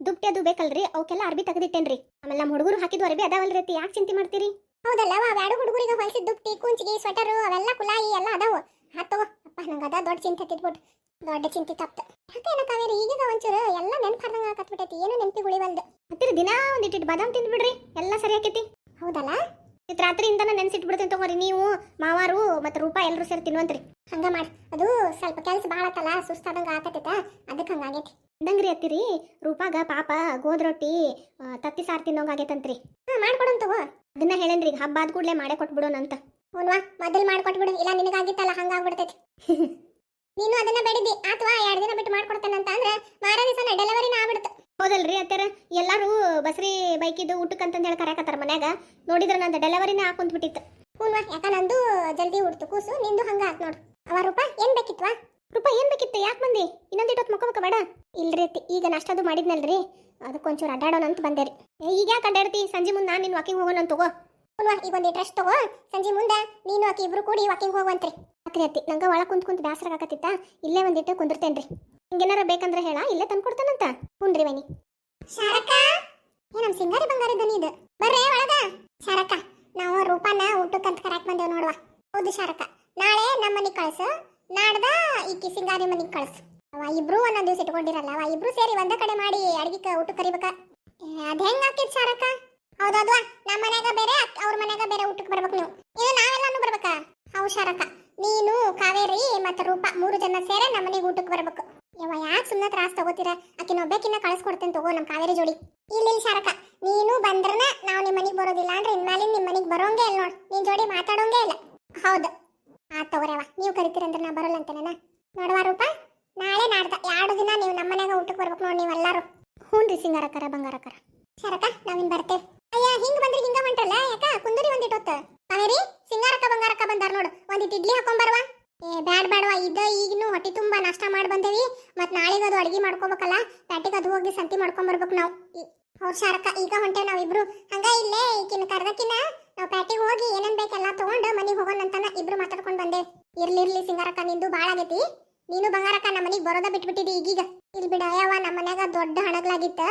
ದುಪ್ಪಟಿ ಅದು ಬೇಕಲ್ರಿ ಅವಕ್ಕೆಲ್ಲ ಅರ್ಬಿ ತೆಗೆದಿಟ್ಟೇನ್ರಿ. ಆಮೇಲೆ ನಮ್ಮ ಹುಡುಗರು ಹಾಕಿದ್ವು ಅರ್ಬಿ ಅದಾವಲ್ರಿ ಅತ್ತಿ ಯಾಕೆ ಚಿಂತೆ ಮಾಡ್ತೀರಿ? ಹೌದಲ್ಲ ಅವ್ಯಾಡು ಹುಡುಗರಿಗೆ ಹೊಲಿಸಿದ ದುಪ್ಪಟಿ ಕುಂಚಿಗೆ ಸ್ವೆಟರು ಅವೆಲ್ಲ ಕುಲಾಯಿ ಎಲ್ಲ ಅದಾವು ಹಾತೋ ಅಪ್ಪ ನಂಗೆ ಅದ ದೊಡ್ಡ ಚಿಂತೆ ಹತ್ತಿದ್ಬಿಟ್ಟು ದೊಡ್ಡ ಚಿಂತೆ ತಪ್ಪ ಯಾಕೇನ ಕಾವೇರಿ ಈಗೀಗ ಒಂಚೂರು ಎಲ್ಲ ನೆನ್ಪಾರ್ದಂಗ ಆಕತ್ಬಿಟ್ಟೈತಿ ಏನು ನೆನಪಿ ಉಳಿವಲ್ದು. ಹತ್ತಿರ ದಿನ ಒಂದಿಟ್ಟು ಬಾದಾಮ್ ತಿಂದ್ಬಿಡ್ರಿ ಎಲ್ಲ ಸರಿ ಆಕೈತಿ. ಹೌದಲ್ಲ ಇವತ್ತು ರಾತ್ರಿಯಿಂದನ ನೆನ್ಸಿಟ್ಬಿಡ್ತೇನೆ ತಗೋರಿ ನೀವು ಮಾವಾರು ಮತ್ತು ರೂಪ ಎಲ್ಲರೂ ಸೇರಿ ತಿನ್ವಂತ್ರಿ. ಹಂಗ ಮಾಡಿ ಅದು ಸ್ವಲ್ಪ ಕೆಲಸ ಭಾಳ ಆತಲ್ಲ ಸುಸ್ತಾದಂಗ ಆಕತೈತ ಅದಕ್ಕೆ ಹಂಗಾಗೈತಿ ಅಂದಂಗ್ರಿ ಅತ್ತಿರಿ ರೂಪಾಗ ಪಾಪ ಗೋದ್ ರೊಟ್ಟಿ ತತ್ತಿ ಸಾರು ತಿನ್ನೋಂಗ ಆಗೈತಂತ್ರಿ. ಮಾಡ್ಕೊಡೋಣ ತಗೋ ಅದನ್ನ ಹೇಳೇನ್ರಿ ಹಬ್ಬ ಆದ ಕೂಡಲೇ ಮಾಡೇ ಕೊಟ್ಬಿಡೋಣ ಅಂತ. ಹ್ಞೂವಾ ಮೊದಲು ಮಾಡ್ಕೊಟ್ಬಿಡು ಇಲ್ಲ ನಿನಗಾಗಿತ್ತಲ್ಲ ಹಂಗಾಗ್ಬಿಡ್ತೈತಿ. ನೀನು ಅದನ್ನ ಬೇಡಿದ್ದಿ ಅಥವಾ 2 ದಿನ ಬಿಟ್ಟು ಮಾಡ್ಕೊಡ್ತೇನಂತ ಅಂದ್ರೆ ಮಾರನೇ ದಿವಸ ಡೆಲಿವರಿನ ಆಗ್ಬಿಡುತ್ತೆ. ಹೌದಲ್ರಿ ಅತ್ತರ ಎಲ್ಲರೂ ಬಸ್ರಿ ಬೈಕಿದ್ದು ಊಟಕ್ಕಂತಂದು ಹೇಳಿ ಕರೆಯಕತ್ತಾರ ಮನ್ಯಾಗ ನೋಡಿದ್ರೆ ನಂದು ಡೆಲಿವರಿನೇ ಹಾಕೊಂತ ಬಿಟ್ಟಿತ್ತು. ಹ್ಞೂವಾ ಯಾಕ ನಂದು ಜಲ್ದಿ ಹುಡ್ತು ಕೂಸು ನಿಂದು ಹಂಗ ಆತ್ ನೋಡು. ಅವ ರೂಪ ಏನ್ ಬೇಕಿತ್ವಾ? ರೂಪ ಏನ್ ಬೇಕಿತ್ತು ಯಾಕೆ ಬಂದಿ? ಇನ್ನೊಂದಿಟ್ಟು ಮಕ್ಕೋಬೇಕ ಬೇಡ? ಇಲ್ರಿ ಅತ್ತಿ ಈಗ ನಾಷ್ಟದು ಮಾಡಿದ್ನಲ್ರಿ ಅದಕ್ಕೊಂಚೂರು ಅಡ್ಡಾಡೋಣ ಅಂತ ಬಂದೆ ರೀ. ಈಗ ಯಾಕೆ ಅಡ್ಡಾಡ್ತಿ? ಸಂಜೆ ಮುಂದೆ ನಾನು ನಿನ್ನ ವಾಕಿಂಗ್ ಹೋಗೋಣ ತಗೋ. ಹ್ಞೂವಾ ಈಗ ಒಂದಿಟ್ಟು ರೆಸ್ಟ್ ತಗೋ ಸಂಜೆ ಮುಂದೆ ನೀನು ಆಕಿ ಇಬ್ರು ಕೂಡಿ ವಾಕಿಂಗ್ ಹೋಗುವಂತ್ರಿ. ಅತ್ರಿ ಅತ್ತಿ ನಂಗೆ ಒಳಗೆ ಕುಂತ್ ಬೇಸರ ಆಗತ್ತಿತ್ತ ಇಲ್ಲೇ ಒಂದಿಟ್ಟು ಕುಂದಿರ್ತೇನ್ರಿ. ಹಿಂಗೇನಾರ ಬೇಕಂದ್ರೆ ಹೇಳ ಇಲ್ಲೇ ತಂದು ಕೊಡ್ತಾನಂತ. ಹ್ಞೂನ್ರಿ ವೈನಿ. ಶಾರಕ್ಕ ಏ ನಮ್ಮ ಸಿಂಗಾರಿ ಬಂಗಾರ ದನಿ ಇದು ಬರ್ರೇ ಒಳಗ. ಶಾರಕ್ಕ ನಾವು ರೂಪಾನ ಊಟಕ್ಕಂತ ಕರಾಕ್ ಬಂದೇವ್ ನೋಡುವ. ಹೌದು ಶಾರಕ್ಕ ನಾಳೆ ನಮ್ಮ ಮನೆಗೆ ಕಳ್ಸು ನಾಡ್ದ ಈಕಿ ಸಿಂಗಾರಿ ಮನೆಗೆ ಕಳ್ಸು. ಅವ ಇಬ್ರು ಒಂದೊಂದು ದಿವಸ ಇಟ್ಕೊಂಡಿರಲ್ಲ ಅವ ಇಬ್ರು ಸೇರಿ ಒಂದೇ ಕಡೆ ಮಾಡಿ ಅಡ್ಗಿಕ್ಕೆ ಊಟ ಕರಿಬೇಕ. ಅದ್ ಹೆಂಗ್ ಹಾಕಿದ್ ಶಾರಕ್ಕ? ಹೌದೌದು ನಮ್ಮ ಮನ್ಯಾಗ ಬೇರೆ ಅವ್ರ ಮನ್ಯಾಗ ಬೇರೆ ಊಟಕ್ಕೆ ಬರ್ಬೇಕು ನೀವು. ಇದು ನಾವೆಲ್ಲಾನು ಬರ್ಬೇಕಾ? ಹೌದು ಶಾರಕ್ಕ ನೀನು ಕಾವೇರಿ ಮತ್ತು ರೂಪ 3 ಜನ ಸೇರೆ ನಮ್ಮ ಮನೆಗೆ ಊಟಕ್ಕೆ ಬರ್ಬೇಕು. ಯವ್ವ ಯಾಕೆ ಸುಮ್ಮನೆ ತ್ರಾಸ ತಗೋತೀರಾ? ಆಕಿನ ಒಬ್ಬಾಕಿನ ಕಳಿಸ್ಕೊಡ್ತೇನೆ ತಗೋ ನಮ್ಮ ಕಾವೇರಿ ಜೋಡಿ. ಇಲ್ಲ ಶಾರಕ್ಕ ನೀನು ಬಂದ್ರನ ನಾವು ನಿಮ್ಮ ಮನೆಗೆ ಬರೋದಿಲ್ಲ ಅಂದ್ರೆ ಇನ್ಮೇಲೆ ನಿಮ್ಮ ಮನೆಗೆ ಬರೋಂಗೆ ಇಲ್ಲ ನೋಡು ನಿನ್ ಜೋಡಿ ಮಾತಾಡೋಂಗೆ ಇಲ್ಲ. ಹೌದು ಆ ತಗೋರವ ನೀವು ಕರಿತೀರಂದ್ರೆ ನಾ ಬರೋಲ್ಲ ಅಂತೇನ ನೋಡುವ ರೂಪ ನಾಳೆ ನಾಡ್ದ 2 ದಿನ ನೀವು ನಮ್ಮ ಮನ್ಯಾಗ ಊಟಕ್ಕೆ ಬರ್ಬೇಕು ನೋಡಿ ನೀವೆಲ್ಲರೂ. ಹ್ಞೂನ್ರಿ ಸಿಂಗಾರಕ್ಕರ ಬಂಗಾರಕ್ಕರ. ಶಾರಕ್ಕ ನಾವಿನ್ ಬರ್ತೇವೆ. ಅಯ್ಯ ಹಿಂಗ್ ಬಂದ್ರಿ ಹಿಂಗ ಹೊಂಟಲ್ಲ ಯಾಕ ಕುಂದರಿ ಒಂದಿಟ್ಟು ಹೊತ್ತು. ಕಾವೇರಿ ಸಿಂಗಾರಕ್ಕ ಬಂಗಾರಕ್ಕ ಬಂದಾರ ನೋಡು ಒಂದಿಟ್ಟು ಇಡ್ಲಿ ಹಾಕೊಂಬರ್ವ. ಬೇಡವಾ ಇದ ಈಗಿನೂ ಹೊಟ್ಟೆ ತುಂಬಾ ನಾಷ್ಟ ಮಾಡಿ ಬಂದೇವಿ ಮತ್ತು ನಾಳೆಗೆ ಅದು ಅಡುಗೆ ಮಾಡ್ಕೋಬೇಕಲ್ಲ ಪ್ಯಾಟಿಗೆ ಅದು ಹೋಗಿ ಸಂತಿ ಮಾಡ್ಕೊಂಬರ್ಬೇಕು ನಾವು. ಅವ್ರು ಶಾರಕ್ಕ ಈಗ ಹೊಂಟೇವ್ ನಾವಿಬ್ರು ಹಂಗ ಇಲ್ಲೇ ಈಕಿನ ಕರ್ದಕಿನ ನಾವು ಪ್ಯಾಟಿಗೆ ಹೋಗಿ ಏನೇನ್ ಬೇಕೆಲ್ಲ ತಗೊಂಡು ಮನೆಗೆ ಹೋಗೋಣ ಅಂತಾನ ಇಬ್ರು ಮಾತಾಡ್ಕೊಂಡು ಬಂದೇವ್. ಇರ್ಲಿ ಸಿಂಗಾರಕ್ಕ ನಿಂದು ಭಾಳ ಆಗೈತಿ ನೀನು ಬಂಗಾರಕ್ಕ ನಮ್ಮ ಮನೆಗೆ ಬರೋದ ಬಿಟ್ಬಿಟ್ಟಿದಿ ಈಗೀಗ. ಇಲ್ಲಿ ಬಿಡ ಅಯ್ಯವ ನಮ್ಮ ಮನ್ಯಾಗ ದೊಡ್ಡ ಹಣಗ್ಲಾಗಿತ್ತ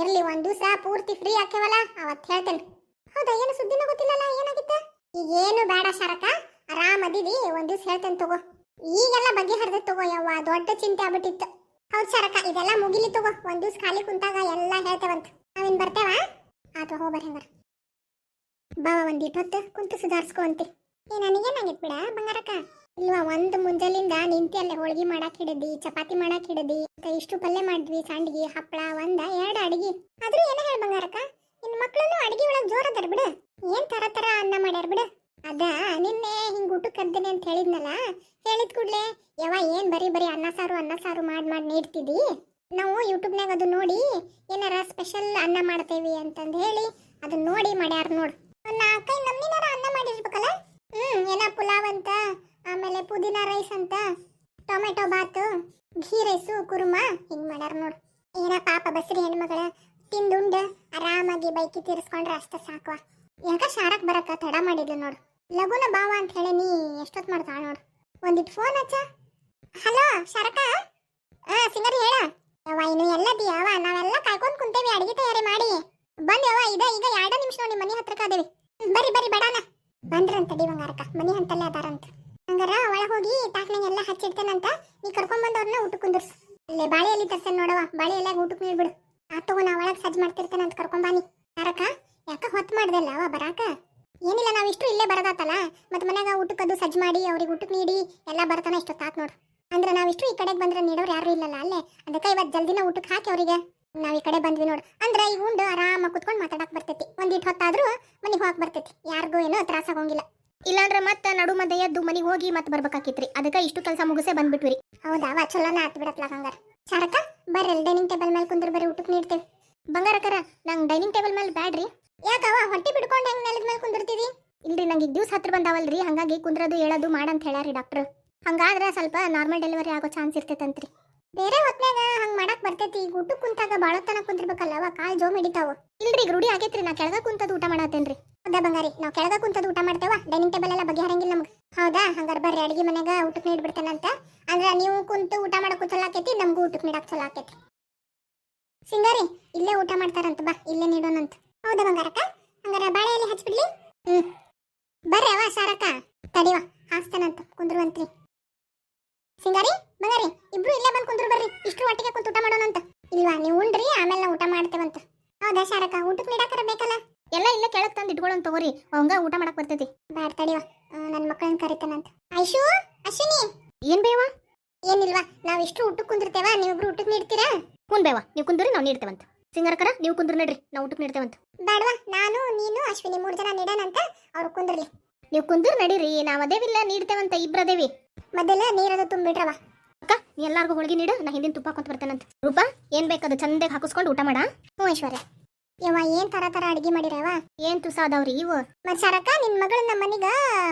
ಇರ್ಲಿ ಒಂದ್ ದಿವಸ ಪೂರ್ತಿ ಫ್ರೀ ಹಾಕೇವಲ್ಲ ಅವತ್ತು ಹೇಳ್ತೇನೆ. ಹೌದಾ ಏನು ಸುದ್ದಿನ ಗೊತ್ತಿಲ್ಲಲ್ಲ ಏನಾಗಿತ್ತ? ಈಗೇನು ಬೇಡ ಶಾರಕ್ಕ ಆರಾಮ್ ಅದಿದಿ ಒಂದ್ ದಿವ್ಸ ಹೇಳ್ತೇನೆ ತಗೋ. ಈಗೆಲ್ಲ ಬಗೆಹರ್ದ ತಗೋ ಯವ್ವ, ದೊಡ್ಡ ಚಿಂತೆ ಆಗ್ಬಿಟ್ಟಿತ್ತು. ಹೌದ್ ಶರಕ, ಇದೆಲ್ಲ ಮುಗಿಲಿ ತಗೋ. ಒಂದ್ ದಿವ್ಸ ಖಾಲಿ ಕುಂತಾಗ ಎಲ್ಲ ಹೇಳ್ತೇವಂತ. ನಾವಿನ್ ಬರ್ತೇವ. ಆತ ಹೋಗ್ಬರ್ರಿ ಹಂಗಾರ. ಬಾವ ಒಂದಿಟ್ಟು ಹೊತ್ತು ಕುಂತು ಸುಧಾರಿಸ್ಕೊಂತಿ. ನನಗೇನಾಗಿತ್ ಬಿಡ ಬಂಗಾರಕ್ಕ. ಇಲ್ವಾ, ಒಂದ್ ಮುಂಜಾಲಿಂದ ನಿಂತಿ ಅಲ್ಲೇ ಹೋಳಿಗೆ ಮಾಡಕ್ ಹಿಡಿದಿ, ಚಪಾತಿ ಮಾಡಕ್ ಹಿಡಿದಿ, ಇಷ್ಟು ಪಲ್ಯ ಮಾಡಿದ್ವಿ, ಸಂಡಿಗೆ, ಹಪ್ಪಳ, ಒಂದ ಎರಡು ಅಡಿಗೆ. ಆದ್ರೂ ಏನ ಹೇಳ ಬಂಗಾರಕ್ಕ, ನಿನ್ ಮಕ್ಳು ಅಡಿಗೆ ಒಳಗ್ ಜೋರ್ ಅದಾರ ಬಿಡು. ಏನ್ ತರ ತರ ಅನ್ನ ಮಾಡ್ಯಾರ ಬಿಡು. ಅದ ನಿನ್ನೆ ಹಿಂಗ್ ಊಟಕ್ಕೆ ಕರ್ದೇನೆ ಅಂತ ಹೇಳಿದ್ನಲ್ಲ, ಹೇಳಿದ ಕೂಡ್ಲೆ ಯವ್ವ ಏನ್ ಬರೀ ಬರೀ ಅನ್ನ ಸಾರು ಮಾಡಿ ನೀಡ್ತಿದ್ದಿ. ನಾವು ಯೂಟ್ಯೂಬ್ನಾಗ ಅದು ನೋಡಿ ಏನಾರ ಸ್ಪೆಷಲ್ ಅನ್ನ ಮಾಡ್ತೇವಿ ಅಂತಂದ್ ಹೇಳಿ ಅದನ್ನ ನೋಡಿ ಮಾಡ್ಯಾರ ನೋಡು. ನಾಲ್ಕೈದು ನಮ್ನಿನಾರ ಅನ್ನ ಮಾಡಿರ್ಬೇಕಲ್ಲ. ಏನ ಪುಲಾವ್ ಅಂತ, ಆಮೇಲೆ ಪುದೀನಾ ರೈಸ್ ಅಂತ, ಟೊಮೆಟೊ ಬಾತು, ಘೀ ರೈಸು, ಕುರುಮಾ ಹಿಂಗ್ ಮಾಡ್ಯಾರ ನೋಡು. ಏನ ಪಾಪ ಬಸ್ರಿ ಹೆಣ್ಮಗಳ ತಿಂದುಂಡು ಆರಾಮಾಗಿ ಬೈಕಿ ತೀರಿಸ್ಕೊಂಡ್ರೆ ಅಷ್ಟ ಸಾಕ್ವಾ. ಯಾಕ ಶಾರಕ್ ಬರಕ ತಡ ಮಾಡಿದ್ಲು ನೋಡು. ಲಗುನ ಬಾವ ಅಂತ ಹೇಳಿ ನೀ ಎಷ್ಟೊತ್ತು ಮಾಡ್ತಾಳ ನೋಡು. ಒಂದಿಟ್ಟು ಫೋನ್ ಹಚ್ಚ. ಹಲೋ ಶಾರಕ. ಸಿಂಗರಿ ಹೇಳ. ಯವ್ವ ಇನ್ನು ಎಲ್ಲದಿ ಯವ್ವ, ನಾವೆಲ್ಲ ಕಾಯ್ಕೊಂಡ್ ಕುಂತೇವಿ ಅಡಿಗೆ ತಯಾರಿ ಮಾಡಿ. ಬಂದ್ ಯವ್ವ, ಈಗ 2 ನಿಮಿಷ ನೋಡಿ ಮನೆ ಹತ್ರಕ್ಕ ಅದೇವಿ. ಬರ್ರಿ ಬೇಡಾನ ಬಂದ್ರಂತ ಡಿ ಬಂಗಾರಕ್ಕ, ಮನೆ ಹಂತಲ್ಲೇ ಅದಾರಂತ. ಹಂಗಾರ ಒಳಗೆ ಹೋಗಿ ತಾಕ್ನಾಗೆಲ್ಲ ಹಚ್ಚಿಡ್ತೇನಂತ. ನೀ ಕರ್ಕೊಂಡ್ಬಂದವ್ರನ್ನ ಊಟಕ್ಕೆ ಕುಂದರ್ಸು. ಇಲ್ಲೇ ಬಾಳೆ ಎಲೆ ತರ್ಸೇನ್ ನೋಡವ, ಬಾಳೆ ಎಲೆಗೆ ಊಟಕ್ಕೆ ನೀಡ್ಬಿಡು. ತಗೋ, ನಾ ಒಳಗೆ ಸಜ್ಜು ಮಾಡ್ತಿರ್ತೇನಂತ ಕರ್ಕೊಂಬಾನಿ. ಶಾರಕ ಯಾಕ ಹೊತ್ತು ಮಾಡ್ದಲ್ಲ ಅವ ಬರಾಕ? ಏನಿಲ್ಲ, ನಾವಿಷ್ಟು ಇಲ್ಲೇ ಬರದಾತಲ್ಲ, ಮತ್ತೆ ಮನ್ಯಾಗ ಊಟಕ್ಕದು ಸಜ್ಜು ಮಾಡಿ ಅವ್ರಿಗೆ ಊಟಕ್ಕೆ ನೀಡಿ ಎಲ್ಲ ಬರ್ತಾನ ಇಷ್ಟೊತ್ತಾತ್ ನೋಡು. ಅಂದ್ರೆ ನಾವಿಷ್ಟು ಈ ಕಡೆಗೆ ಬಂದ್ರೆ ನೀಡೋರು ಯಾರು ಇಲ್ಲಲ್ಲ ಅಲ್ಲೇ, ಅದಕ್ಕೆ ಇವತ್ತು ಜಲ್ದಿನ ಊಟಕ್ಕೆ ಹಾಕಿ ಅವರಿಗೆ ನಾವ್ ಈ ಕಡೆ ಬಂದ್ವಿ ನೋಡು. ಅಂದ್ರೆ ಈಗ ಉಂಡು ಆರಾಮಾಗಿ ಕುತ್ಕೊಂಡು ಮಾತಾಡಕ್ ಬರ್ತೈತಿ. ಒಂದಿಟ್ಟು ಹೊತ್ತಾದ್ರೂ ಮನೆಗೆ ಹೋಗಕ್ ಬರ್ತೈತಿ, ಯಾರಿಗೂ ಏನೋ ತ್ರಾಸ ಆಗೋಂಗಿಲ್ಲ. ಇಲ್ಲಾಂದ್ರೆ ಮತ್ತೆ ನಡು ಮಧ್ಯೆ ಎದ್ದು ಮನೆಗೆ ಹೋಗಿ ಮತ್ತೆ ಬರ್ಬೇಕಾಕಿತ್ರಿ. ಅದಕ್ಕೆ ಇಷ್ಟು ಕೆಲಸ ಮುಗಿಸೇ ಬಂದ್ಬಿಟ್ವಿ. ಹೌದಾ, ಚಲೋನ ಆತ್ ಬಿಡತ್ಲ. ಹಂಗಾರ ಶಾರಕ ಬರ್ರಿ, ಡೈನಿಂಗ್ ಟೇಬಲ್ ಮೇಲೆ ಕುಂದ್ರ ಬರ್ರಿ, ಊಟಕ್ಕೆ ನೀಡ್ತೇವೆ. ಬಂಗಾರಕರ ನಂಗೆ ಡೈನಿಂಗ್ ಟೇಬಲ್ ಮೇಲೆ ಬ್ಯಾಡ್ರಿ. ಯಾಕವ ಹೊಟ್ಟೆ ಬಿಡ್ಕೊಂಡು ಹೆಂಗ್ ನೆಲದ ಮೇಲೆ ಕುಂದಿರ್ತೀವಿ? ಇಲ್ರಿ, ನಂಗೆ ಈಗ ದಿವ್ಸ ಹತ್ರ ಬಂದಾವಲ್ರಿ, ಹಂಗಾಗಿ ಕುಂದ್ರದು ಹೇಳೋದು ಮಾಡಂತ ಹೇಳ್ಯಾರಿ ಡಾಕ್ಟರ್. ಹಂಗಾದ್ರೆ ಸ್ವಲ್ಪ ನಾರ್ಮಲ್ ಡೆಲಿವರಿ ಆಗೋ ಚಾನ್ಸ್ ಇರ್ತೈತಂತ್ರಿ. ಬೇರೆ ಹೊತ್ನಾಗ ಹಂಗ್ ಮಾಡಕ್ ಬರ್ತೈತಿ. ಈಗ ಊಟಕ್ಕೆ ಕುಂತಾಗ ಬಾಳತನ ಕುಂತಿರ್ಬೇಕಲ್ಲವ, ಕಾಲ್ ಜೋಮ್ ಹಿಡಿತಾವ. ಇಲ್ರಿ, ಈಗ ರೂಢಿ ಆಗೈತ್ರಿ. ನಾ ಕೆಳಗ ಕುಂತದ ಊಟ ಮಾಡತ್ತೇನ್ರಿ. ಹೌದಾ ಬಂಗಾರಿ, ನಾವು ಕೆಳಗ ಕುಂತದ ಊಟ ಮಾಡ್ತೇವ. ಡೈನಿಂಗ್ ಟೇಬಲ್ ಎಲ್ಲ ಬಗೆಹರಂಗಿಲ್ಲ ನಮ್ಗೆ. ಹೌದಾ, ಹಂಗಾರ ಬರ್ರಿ ಅಡಿಗೆ ಮನೆಗ ಊಟಕ್ಕೆ ನೀಡ್ಬಿಡ್ತೇನಂತ. ಅಂದ್ರೆ ನೀವು ಕುಂತು ಊಟ ಮಾಡಕ್ ಚಲೋ ಆಕೈತಿ, ನಮ್ಗೂ ಊಟಕ್ಕೆ ನೀಡಕ್ ಚಲೋ ಆಕೈತಿ. ಸಿಂಗಾರಿ ಇಲ್ಲೇ ಊಟ ಮಾಡ್ತಾರಂತ, ಬಾ ಇಲ್ಲೇ ನೀಡೋಣಂತ. ಹೌದಾ ಬಂಗಾರಕ್ಕ, ಹಂಗಾರ ಬಾಳೆ ಎಲೆ ಹಚ್ಬಿಡ್ಲಿ. ಬರ್ರಿ ಅವ ಶಾರಕ, ತಡಿವ ಹಾಸ್ತೇನಂತ, ಕುಂದ್ರುವಂತ್ರಿ. ಸಿಂಗಾರಿ ಬಂಗಾರಿ ಇಬ್ರು ಇಲ್ಲೇ ಬಂದು ಕುಂದ್ರು ಬರ್ರಿ, ಇಷ್ಟು ಒಟ್ಟಿಗೆ ಕುಂತು ಊಟ ಮಾಡೋಣಂತ. ಇಲ್ವಾ, ನೀವು ಉಂಡ್ರಿ, ಆಮೇಲೆ ನಾವು ಊಟ ಮಾಡ್ತೇವಂತ. ಹೌದಾ ಶಾರಕ, ಊಟಕ್ಕೆ ನೀಡಾಕರ ಬೇಕಲ್ಲ. ಎಲ್ಲ ಇಲ್ಲೇ ಕೆಳಗೆ ತಂದು ಇಟ್ಕೊಳ್ಳೋಣ ತಗೋರಿ, ಅವಂಗ ಊಟ ಮಾಡಕ್ ಬರ್ತೈತಿ. ಬ್ಯಾಡ ತಡಿವ, ನನ್ನ ಮಕ್ಕಳನ್ನ ಕರಿತೇನಂತ. ಐಶು, ಅಶ್ವಿನಿ. ಏನ್ ಬೇವ? ಏನಿಲ್ವಾ, ನಾವ್ ಇಷ್ಟು ಊಟಕ್ಕೆ ಕುಂದಿರ್ತೇವ, ನೀವಿಬ್ರು ಊಟಕ್ಕೆ ನೀಡ್ತೀರಾ? ಹ್ಞೂ ಬೇವ, ನೀವು ಕುಂದ್ರಿ ನಾವು ನೀಡ್ತೇವಂತ. ಸಿಂಗಾರಕರ ನೀವು ಕುಂದ್ರು ನಡ್ರಿ, ನಾವು ಊಟಕ್ಕೆ ನೀಡ್ತೇವಂತ. ಬೇಡವಾ, ನಾನು ನೀನು ಅಶ್ವಿನಿ 3 ಜನ ನೀಡೋಣಂತ. ಅವ್ರು ಕುಂದ್ರಲಿ. ನೀವು ಕುಂದ್ರ ನಡೀರಿ, ನಾವು ಅದೇವಿಲ್ಲ ನೀಡ್ತೇವಂತ, ಇಬ್ರದೇವಿ. ಮೊದಲ ನೀರದು ತುಂಬಿಡ್ರವ. ಅಕ್ಕ, ನೀ ಎಲ್ಲಾರ್ಗು ಹೋಳಿಗೆ ನೀಡು, ನಾ ಹಿಂದಿನ ತುಪ್ಪ ಹಾಕೊಂತ ಬರ್ತೇನಂತ. ರೂಪಾ ಏನ್ ಬೇಕದು ಚಂದಾಗಿ ಹಾಕಿಸ್ಕೊಂಡು ಊಟ ಮಾಡ. ಹ್ಞೂ ಐಶ್ವರ್ಯ. ಯವ್ವ ಏನ್ ತರ ತರ ಅಡಿಗೆ ಮಾಡಿರವ, ಏನ್ ತುಸ ಅದಾವ್ರಿ ಇವು. ಮತ್ ಶಾರಕ, ನಿನ್ ಮಗಳು ನಮ್ಮ ಮನಿಗ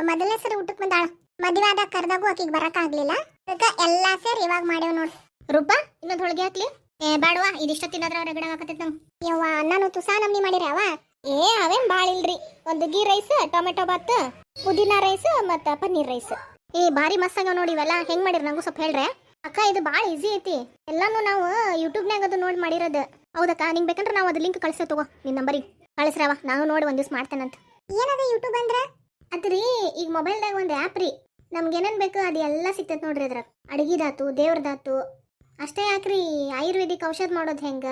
ಮೊದಲನೇ ಸರಿ ಊಟಕ್ಕೆ ಬಂದಾಳ. ಮದುವೆ ಆದಾಗ ಕರ್ದಾಗೂ ಆಕಿಗೆ ಬರಕ್ ಆಗ್ಲಿಲ್ಲ, ಅದಕ್ಕೆ ಎಲ್ಲಾ ಸೇರಿ ಇವಾಗ ಮಾಡ್ಯಾವ ನೋಡ್. ರೂಪಾ ಇನ್ನೊಂದು ಹೋಳಿಗೆ ಹಾಕ್ಲಿ. ಬೇಡವಾ, ಇದಿಷ್ಟ ತಿನ್ನೋದ್ರ ರಗಡ ಹಾಕತೈತಿ ನಂಗೆ. ಯವ್ವ ನಾನು ತುಸ ನಮ್ನಿ ಮಾಡಿರವ. ಅವೇನ್ ಬಾಳ ಇಲ್ರಿ, ಒಂದು ಗೀ ರೈಸ್, ಟೊಮೆಟೊ ಬಾತ್, ಪುದೀನಾ ರೈಸ್ ಮತ್ತ ಪನ್ನೀರ್ ರೈಸ್. ಬಾರಿ ಮಸ್ತ್ ಆಗ್ಯಾವ ನೋಡಿ ಇವೆಲ್ಲ. ಹೆಂಗ್ ಮಾಡಿರಿ ನಂಗೂ ಸ್ವಲ್ಪ ಹೇಳ್ರೆ. ಅಕ್ಕ ಇದು ಬಾಳ ಈಸಿ ಐತಿ, ಎಲ್ಲಾನು ನಾವು ಯೂಟ್ಯೂಬ್ನಾಗ ಅದು ನೋಡಿ ಮಾಡಿರೋದು. ಹೌದಕ್ಕ, ನಿಂಗೆ ಬೇಕಂದ್ರೆ ನಾವು ಅದು ಲಿಂಕ್ ಕಳಿಸ್ತೇವೆ ತಗೋ, ನಿನ್ನ ನಂಬರಿಗೆ ಕಳಿಸ್ರವ, ನಾನು ನೋಡಿ ಒಂದ್ ದಿವ್ಸ ಮಾಡ್ತೇನಂತ. ಏನದ ಯೂಟ್ಯೂಬ್ ಅಂದ್ರೆ? ಅದ್ರಿ ಈಗ ಮೊಬೈಲ್ದಾಗ ಒಂದು ಆ್ಯಪ್ ರೀ, ನಮ್ಗೆ ಏನೇನು ಬೇಕು ಅದು ಎಲ್ಲ ಸಿಗ್ತೈತೆ ನೋಡ್ರಿ ಅದ್ರಾಗ. ಅಡಿಗೆದಾತು, ದೇವ್ರದಾತು, ಅಷ್ಟೇ ಯಾಕ್ರಿ ಆಯುರ್ವೇದಿಕ್ ಔಷಧ ಮಾಡೋದು ಹೆಂಗ,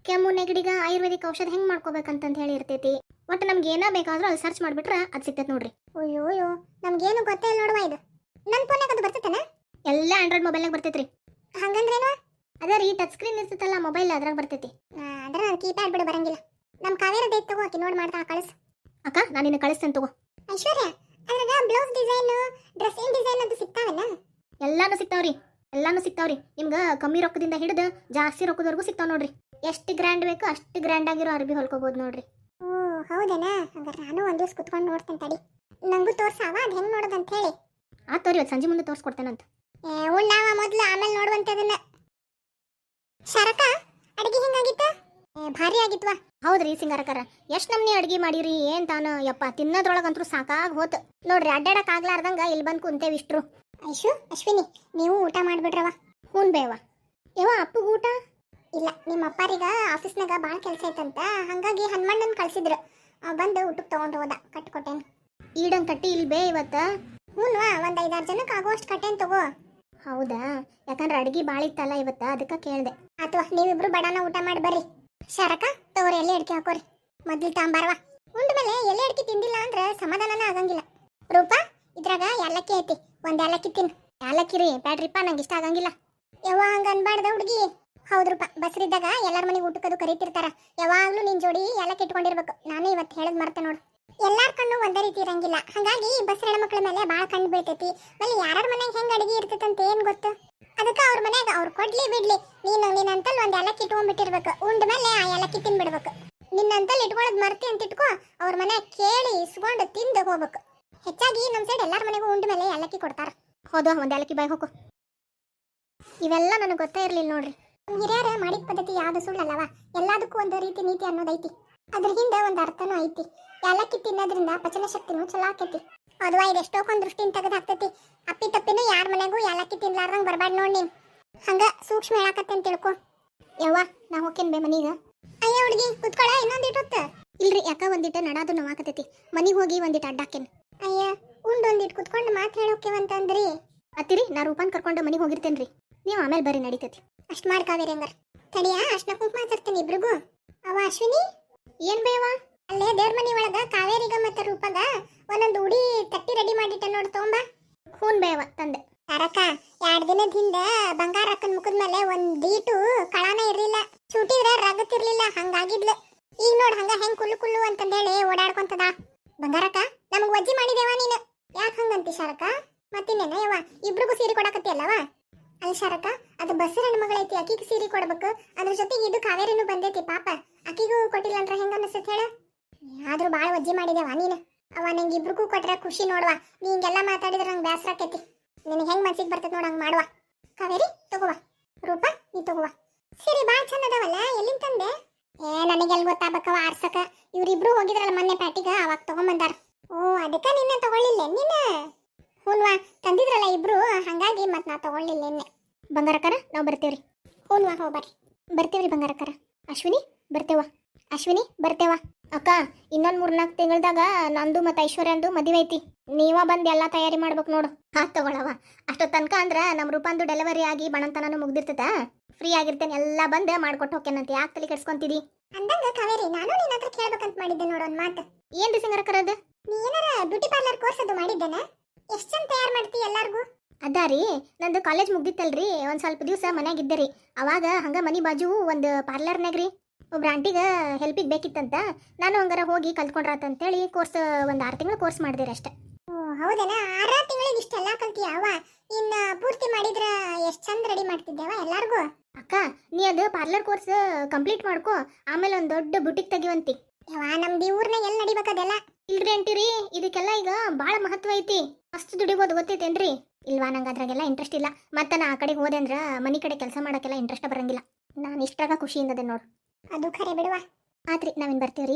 ಕೆಮ್ಮು ನೆಗಡಿಗ ಆಯುರ್ವೇದಿಕ್ ಔಷಧ ಹೆಂಗ್ ಮಾಡ್ಕೋಬೇಕಂತ ಹೇಳಿ ಇರ್ತೈತಿ. ಒಟ್ಟು ನಮ್ಗೆ ಏನ ಬೇಕಾದ್ರೂ ಅಲ್ಲಿ ಸರ್ಚ್ ಮಾಡ್ಬಿಟ್ರೆ ಅದು ಸಿಗ್ತೈತೆ ನೋಡ್ರಿ. ಅಯ್ಯೋ ನಮ್ಗೇನು ಗೊತ್ತೇ ಇಲ್ಲ ನೋಡುವ. ಇದು ನನ್ನ ಫೋನ್ಯಾಗ ಅದು ಬರ್ತೈತೇನ? ಎಲ್ಲ ಆಂಡ್ರಾಯ್ಡ್ ಮೊಬೈಲ್ನಾಗ ಬರ್ತೈತ್ರಿ. ಹಂಗಂದ್ರೇನು? ಅದೇ ರೀ, ಟಚ್ ಸ್ಕ್ರೀನ್ ಇರ್ತೈತಲ್ಲ ಮೊಬೈಲ್, ಅದ್ರಾಗ ಬರ್ತೈತಿ. ಅಂದ್ರೆ ನಾನು ಕೀಪ್ಯಾಡ್ ಬಿಡು ಬರಂಗಿಲ್ಲ. ನಮ್ಮ ಕಾವೇರದ ಐತೆ ತಗೋ, ಆಕಿ ನೋಡಿ ಮಾಡ್ತಾ ಕಳಿಸ್. ಅಕ್ಕ ನಾನು ನಿನ್ನ ಕಳಿಸ್ತೇನೆ ತಗೋ. ಐಶ್ವರ್ಯ, ಅದ್ರಾಗ ಬ್ಲೌಸ್ ಡಿಸೈನ್, ಡ್ರೆಸ್ಸಿಂಗ್ ಡಿಸೈನ್ ಅದು ಸಿಗ್ತಾವಲ್ಲ? ಎಲ್ಲಾನು ಸಿಗ್ತಾವ್ರಿ, ಎಲ್ಲಾನು ಸಿಗ್ತಾವ್ರಿ. ನಿಮ್ಗೆ ಕಮ್ಮಿ ರೊಕ್ಕದಿಂದ ಹಿಡಿದು ಜಾಸ್ತಿ ರೊಕ್ಕದವರೆಗೂ ಸಿಗ್ತಾವ ನೋಡ್ರಿ. ಎಷ್ಟು ಗ್ರ್ಯಾಂಡ್ ಬೇಕು ಅಷ್ಟು ಗ್ರ್ಯಾಂಡ್ ಆಗಿರೋ ಅರ್ಬಿ ಹೊಲ್ಕೋಬಹುದು ನೋಡ್ರಿ. ಓ ಹೌದೇನಾ? ಹಂಗಾರೆ ನಾನು ಒಂದು ದಿವಸ ಕುತ್ಕೊಂಡು ನೋಡ್ತೇನೆ ತಡಿ. ನಂಗೂ ತೋರ್ಸಾವ ಅದು ಹೆಂಗ್ ನೋಡೋದು ಅಂತ ಹೇಳಿ. ತೋರಿ, ಇವತ್ತು ಸಂಜೆ ಮುಂದೆ ತೋರಿಸ್ಕೊಡ್ತೇನಂತ. ಉಣ್ಣಾವ ಮೊದಲು, ಆಮೇಲೆ ನೋಡುವಂತೆ ಅದನ್ನ. ಶರಕ ಅಡಿಗೆ ಹೆಂಗಾಗಿತ್ತ? ಭಾರಿ ಆಗಿತ್ವಾ. ಹೌದ್ರಿ ಸಿಂಗಾರಕರ, ಎಷ್ಟು ನಮ್ನಿ ಅಡಿಗೆ ಮಾಡಿರಿ ಏನ್ ತಾನು. ಯಪ್ಪ ತಿನ್ನೋದ್ರೊಳಗಂತೂ ಸಾಕಾಗಿ ಹೋತ್ ನೋಡ್ರಿ. ಅಡ್ಡಾಡಕ್ ಆಗ್ಲಾರ್ದಂಗ ಇಲ್ಲಿ ಬಂದು ಕುಂತೇವಿ ಇಷ್ಟ್ರು. ಐಶು, ಅಶ್ವಿನಿ ನೀವು ಊಟ ಮಾಡ್ಬಿಡ್ರವ. ಹ್ಞೂ ಬೇವ. ಅಪ್ಪಗ ಊಟ ಇಲ್ಲ, ನಿಮ್ಮ ಅಪ್ಪಾರಿಗ ಆಫೀಸ್ನಾಗ ಭಾಳ ಕೆಲಸ ಐತಂತ, ಹಂಗಾಗಿ ಹನುಮಣ್ಣನ ಕಳ್ಸಿದ್ರು. ಬಂದು ಊಟಕ್ಕೆ ತೊಗೊಂಡು ಹೋದ, ಕಟ್ಕೊಟ್ಟೇನು. ಈಡಂಗ್ ಕಟ್ಟಿ ಇಲ್ಲಿ ಬೇ ಇವತ್ತ. ಹ್ಞೂ, ಒಂದು 5-6 ಜನಕ್ಕೆ ಆಗೋಷ್ಟು ಕಟ್ಟೇನು ತಗೋ. ಹೌದಾ? ಯಾಕಂದ್ರೆ ಅಡ್ಗಿ ಭಾಳ ಇತ್ತಲ್ಲ ಇವತ್ತ, ಅದಕ್ಕೆ ಕೇಳಿದೆ. ಅಥವಾ ನೀವಿಬ್ರು ಬಡಾನ ಊಟ ಮಾಡಿ ಬರ್ರಿ. ಶಾರಕ ತಗೋರಿ, ಎಲೆ ಅಡಿಕೆ ಹಾಕೋರಿ. ಮೊದ್ಲು ತಾಂಬಾರವ. ಉಂಡ ಮೇಲೆ ಎಲೆ ಅಡಿಕೆ ತಿಂದಿಲ್ಲ ಅಂದ್ರೆ ಸಮಾಧಾನನ ಆಗಂಗಿಲ್ಲ. ರೂಪಾ, ಇದ್ರಾಗ ಏಲಕ್ಕಿ ಐತಿ, ಒಂದ್ ಏಲಕ್ಕಿ ತಿನ್ನು. ಏಲಕ್ಕಿ ರೀ ಬ್ಯಾಡ್ರಿಪ್ಪ, ನಂಗೆ ಇಷ್ಟ ಆಗಂಗಿಲ್ಲ. ಯವ್ವ, ಹಂಗ ಅನ್ಬಾರ್ದ ಹುಡುಗಿ. ಹೌದ್ರಪ್ಪ, ಬಸ್ರಿದ್ದಾಗ ಎಲ್ಲಾರ ಮನೆಗೆ ಊಟಕ್ಕದು ಕರೀತಿರ್ತಾರ. ಯಾವಾಗ್ಲೂ ನಿನ್ ಜೋಡಿ ಏಲಕ್ಕಿ ಇಟ್ಕೊಂಡಿರ್ಬೇಕು. ನಾನು ಇವತ್ತು ಹೇಳದ್ ಮರ್ತೆ ನೋಡು. ಎಲ್ಲಾರ ಕಣ್ಣು ಒಂದೇ ರೀತಿ ಇರಂಗಿಲ್ಲ, ಹಾಗಾಗಿ ಬಸ್ ಹೆಣ್ಮಕ್ಳ ಮೇಲೆ ಬಾಳ ಕಣ್ಣು ಬೀಳ್ತೈತಿ. ಅಲ್ಲಿ ಯಾರ ಮನೆಗೆ ಹೆಂಗ್ ಅಡಿಗೆ ಇರ್ತೈತಂತ ಏನ್ ಗೊತ್ತು. ಅದಕ್ಕೆ ಅವ್ರ ಮನ್ಯಾಗ ಅವ್ರು ಕೊಡ್ಲಿ ಬಿಡ್ಲಿ, ನಿನ್ನಂತಲ್ ಒಂದ್ ಏಲಕ್ಕಿ ಇಟ್ಕೊಂಡ್ಬಿಟ್ಟಿರ್ಬೇಕು. ಉಂಡ ಮೇಲೆ ಆ ಏಲಕ್ಕಿ ತಿನ್ಬಿಡ್ಬೇಕು. ನಿನ್ನಂತಲ್ ಇಟ್ಕೊಳ್ಳೋದ್ ಮರ್ತಿ ಅಂತ ಇಟ್ಕೋ, ಅವ್ರ ಮನೆ ಕೇಳಿ ಇಸ್ಕೊಂಡು ತಿಂದು ಹೋಗ್ಬೇಕು. ಹೆಚ್ಚಾಗಿ ನಮ್ ಸೈಡ್ ಎಲ್ಲಾರ ಮನೆಗೂ ಉಂಡ ಮೇಲೆ ಏಲಕ್ಕಿ ಕೊಡ್ತಾರ. ಹೌದು, ಒಂದ್ ಏಲಕ್ಕಿ ಬಾಯ್ ಹೋಗು. ಇವೆಲ್ಲ ನನಗೆ ಗೊತ್ತೇ ಇರ್ಲಿಲ್ಲ ನೋಡ್ರಿ. ಹಿರಿಯರ ಮಾಡಿದ ಪದ್ಧತಿ ಯಾವ್ದು ಸುಳ್ಳಲ್ಲವ. ಎಲ್ಲದಕ್ಕೂ ಒಂದು ರೀತಿ ನೀತಿ ಅನ್ನೋದೈತಿ. ಅದ್ರ ಹಿಂದೆ ಒಂದು ಅರ್ಥನೂ ಐತಿ. ಏಲಕ್ಕಿ ತಿನ್ನೋದ್ರಿಂದ ಪಚನ ಶಕ್ತಿನೂ ಚಲೋ ಆಕೈತಿ. ಅದ್ವಾ ಇದೆಷ್ಟೊಂದು ದೃಷ್ಟಿನ ತೆಗೆದು ಹಾಕ್ತೈತಿ. ಅಪ್ಪಿ ತಪ್ಪಿನೂ ಯಾರ ಮನೆಗೂ ಏಲಕ್ಕಿ ತಿನ್ಲಾರ್ದಂಗ್ ಬರ್ಬಾರ್ದು ನೋಡಿ ನೀನ್. ಹಂಗ ಸೂಕ್ಷ್ಮ ಹೇಳಾಕತ್ತೆ ಅಂತ ತಿಳ್ಕೊ. ಯವ್ವ, ನಾ ಹೋಗ್ತೇನೆ ಬೇ ಮನೀಗ. ಅಯ್ಯ ಹುಡುಗಿ, ಕುತ್ಕೊಳ, ಇನ್ನೊಂದಿಟ್ಟು. ಇಲ್ರಿ, ಯಾಕ ಒಂದಿಟ್ಟು ನಡಾದು ನೋವಾಕತೈತಿ. ಮನಿಗೆ ಹೋಗಿ ಒಂದಿಟ್ಟು ಅಡ್ಡಾಕೇನ್. ಅಯ್ಯ, ಒಂದಿಟ್ಟು ಕುತ್ಕೊಂಡು ಮಾತು ಹೇಳೋಕೆವಂತಂದ್ರಿ. ಅತ್ತಿರಿ, ನಾ ರೂಪಾನ್ ಕರ್ಕೊಂಡು ಮನಿಗೆ ಹೋಗಿರ್ತೇನ್ರಿ. ನೀವು ಆಮೇಲೆ ಬರ್ರಿ, ನಡೀತೈತಿ. ಅಷ್ಟ್ ಮಾಡಿ ಕಾವೇರಿ ಹಂಗಾರ. ತಡಿಯ, ಅಷ್ಟನ್ನ ಕುಂಕುಮ ತರ್ತೀನಿ ಇಬ್ರಿಗೂ. ಅವ ಅಶ್ವಿನಿ, ಏನ್ ಬೇವ? ಅಲ್ಲೇ ದೇವ್ರ ಮನಿ ಒಳಗ ಕಾವೇರಿಗ ಮತ್ತೆ ರೂಪಗ ಒಂದೊಂದು ಉಡಿ ತಟ್ಟಿ ರೆಡಿ ಮಾಡಿಟ್ಟ ನೋಡ್, ತೊಂಬ. ಹೂನ್ ಬೇವ, ತಂದೆ. ತಾರಕ, 2 ದಿನದ ಹಿಂದ ಬಂಗಾರ ಅಕ್ಕನ ಮುಖದ ಮೇಲೆ ಒಂದೀಟು ಕಳಾನ ಇರ್ಲಿಲ್ಲ. ಚೂಟಿದ್ರೆ ರಗತ್ತಿರ್ಲಿಲ್ಲ, ಹಂಗಾಗಿದ್ಲು. ಈಗ ನೋಡ್ ಹಂಗ ಹೆಂಗ್ ಕುಲ್ಲು ಅಂತಂದೇಳಿ ಓಡಾಡ್ಕೊಂತದ. ಬಂಗಾರಕ್ಕ, ನಮಗ್ ವಜ್ಜಿ ಮಾಡಿದೇವ ನೀನು. ಯಾಕೆ ಹಂಗಂತಿ ಶಾರಕ? ಮತ್ತಿನ್ನೇನ ಯವ್ವ, ಇಬ್ರಿಗೂ ಸೀರೆ ಕೊಡಕತ್ತಿಯಲ್ಲವ? ಅಲ್ಲಿ ಶಾರಕ, ಅದು ಬಸ್ಸರ ಹೆಣ್ಮಗಳೈತಿ, ಅಕ್ಕಿಗೆ ಸೀರೆ ಕೊಡ್ಬೇಕು. ಅದ್ರ ಜೊತೆಗೆ ಇದು ಕಾವೇರಿನೂ ಬಂದೈತಿ. ಪಾಪ ಅಕ್ಕಿಗೂ ಕೊಟ್ಟಿಲ್ಲ ಅಂದ್ರೆ ಹೆಂಗ ಅನಿಸ್ತೈತಿ ಹೇಳ? ಆದ್ರೂ ಬಾಳ ವಜ್ಜಿ ಮಾಡಿದೇವ ನೀನು. ಅವ ನಂಗೆ ಇಬ್ರಿಗೂ ಕೊಟ್ರೆ ಖುಷಿ ನೋಡ್ವಾ. ನೀ ಹಿಂಗೆಲ್ಲ ಮಾತಾಡಿದ್ರೆ ನಂಗೆ ಬೇಸರ ಆಕೈತಿ. ನಿನಗೆ ಹೆಂಗ್ ಮನ್ಸಿಗೆ ಬರ್ತೈತಿ ನೋಡ, ಹಂಗೆ ಮಾಡುವ. ಕಾವೇರಿ ತಗೋವಾ, ರೂಪ ನೀ ತಗೋವಾ. ಸೀರೆ ಬಾಳ ಚಂದ ಅದಾವಲ್ಲ, ಎಲ್ಲಿಂದ ತಂದೆ? ನನಗೆಲ್ಲಿ ಗೊತ್ತಾಗಬೇಕವ ಆರ್ಸಕ. ಇವ್ರಿಬ್ರು ಹೋಗಿದ್ರಲ್ಲ ಮೊನ್ನೆ ಪ್ಯಾಟಿಗ, ಅವಾಗ ತಗೊಂಬಂದಾರ. ಓ, ಅದಕ್ಕ ನಿನ್ನ ತಗೊಳ್ಳಿಲ್ಲ ನೀನ? ಹೂನ್ವಾ, ತಂದಿದ್ರಲ್ಲ ಇಬ್ರು, ಹಂಗಾಗಿ ಮತ್ ನಾ ತಗೊಳ್ಳಿಲ್ಲ ನಿನ್ನೆ. ಬಂಗಾರಕ್ಕರ, ನಾವು ಬರ್ತೇವ್ರಿ. ಹೂನ್ವಾ, ಹೋಗ್ಬರ್ರಿ. ಬರ್ತೇವ್ರಿ ಬಂಗಾರಕ್ಕರ. ಅಶ್ವಿನಿ ಬರ್ತೇವ. ಅಶ್ವಿನಿ ಬರ್ತೇವ. ಅಕ್ಕ, ಇನ್ನೊಂದು 3-4 ತಿಂಗಳದಾಗ ನಂದು ಮತ್ತು ಐಶ್ವರ್ಯಂದು ಮದುವೆ ಐತಿ. ನೀವ ಬಂದು ಎಲ್ಲ ತಯಾರಿ ಮಾಡ್ಬೇಕು ನೋಡು. ಹಾ ತಗೊಳವ. ಅಷ್ಟೋ ತನಕ ಅಂದ್ರೆ ನಮ್ಮ ರೂಪಂದು ಡೆಲಿವರಿ ಆಗಿ ಬಣಂತನೂ ಮುಗ್ದಿರ್ತದ. ಫ್ರೀ ಆಗಿರ್ತೇನೆ, ಎಲ್ಲ ಬಂದು ಮಾಡ್ಕೊಟ್ಟು ಹೋಗ್ತೇನಂತ. ಯಾಕೆ ತಲೆ ಕೆಡ್ಸ್ಕೊಂತಿದಿ? ಅಂದಂಗ ಕಾವೇರಿ, ನಾನು ನಿನ್ನ ಹತ್ರ ಕೇಳ್ಬೇಕಂತ ಮಾಡಿದ್ದೆ ನೋಡು ಒಂದು ಮಾತು. ಏನ್ರಿ ಸಿಂಗರಕ್ಕರದು? ನೀ ಏನಾರ ಬ್ಯೂಟಿ ಪಾರ್ಲರ್ ಕೋರ್ಸ್ ಅದು ಮಾಡಿದ್ದೇನ? ಎಷ್ಟು ಚಂದ ತಯಾರು ಮಾಡ್ತಿ ಎಲ್ಲಾರ್ಗೂ? ಅದಾರಿ, ನಂದು ಕಾಲೇಜ್ ಮುಗ್ದಿತ್ತಲ್ರಿ, ಒಂದು ಸ್ವಲ್ಪ ದಿವಸ ಮನ್ಯಾಗ ಇದ್ದೆ ರೀ. ಅವಾಗ ಹಂಗ ಮನಿ ಬಾಜು ಒಂದು ಪಾರ್ಲರ್ನಾಗ್ರಿ ಒಬ್ರು ಆಂಟಿಗೆ ಹೆಲ್ಪಿಗೆ ಬೇಕಿತ್ತಂತ. ನಾನು ಹಂಗಾರ ಹೋಗಿ ಕಲ್ತ್ಕೊಂಡ್ರಾತಂತೇಳಿ ಕೋರ್ಸ್ ಒಂದು 6 ತಿಂಗಳು ಕೋರ್ಸ್ ಮಾಡಿದೆ ಅಷ್ಟೇ. ಓ ಹೌದೇನಾ? 6 ತಿಂಗಳಿಗೆ ಇಷ್ಟೆಲ್ಲ ಕಲ್ತಿಯಾವ? ಇನ್ನು ಪೂರ್ತಿ ಮಾಡಿದ್ರ ಎಷ್ಟು ಚಂದ ರೆಡಿ ಮಾಡ್ತಿದ್ದೇವ ಎಲ್ಲಾರ್ಗೂ. ಅಕ್ಕ, ನೀ ಅದು ಪಾರ್ಲರ್ ಕೋರ್ಸ್ ಕಂಪ್ಲೀಟ್ ಮಾಡ್ಕೊ, ಆಮೇಲೆ ಒಂದು ದೊಡ್ಡ ಬುಟಿಕ್ ತೆಗಿವಂತಿ. ಯವ್ವ, ನಮ್ದು ಈ ಊರ್ನಾಗ ಎಲ್ಲಿ ನಡಿಬೇಕದೆಲ್ಲ? ಇಲ್ರಿ ಅಂತೀರಿ, ಇದಕ್ಕೆಲ್ಲ ಈಗ ಭಾಳ ಮಹತ್ವ ಐತಿ. ಅಷ್ಟು ದುಡಿಬೋದು, ಗೊತ್ತೈತೇನ್ರಿ? ಇಲ್ವಾ, ನಂಗೆ ಅದ್ರಾಗೆಲ್ಲ ಇಂಟ್ರೆಸ್ಟ್ ಇಲ್ಲ. ಮತ್ತೆ ನಾ ಆ ಕಡೆಗೆ ಹೋದೆ ಅಂದ್ರೆ ಮನೆ ಕಡೆ ಕೆಲಸ ಮಾಡೋಕ್ಕೆಲ್ಲ ಇಂಟ್ರೆಸ್ಟ್ ಬರಂಗಿಲ್ಲ. ನಾನು ಇಷ್ಟಾಗ ಖುಷಿಯಿಂದದೆ ನೋಡು. ಅದು ಖರೆ ಬಿಡುವ. ಆತ್ರಿ, ನಾವೇನು ಬರ್ತೀವ್ರಿ.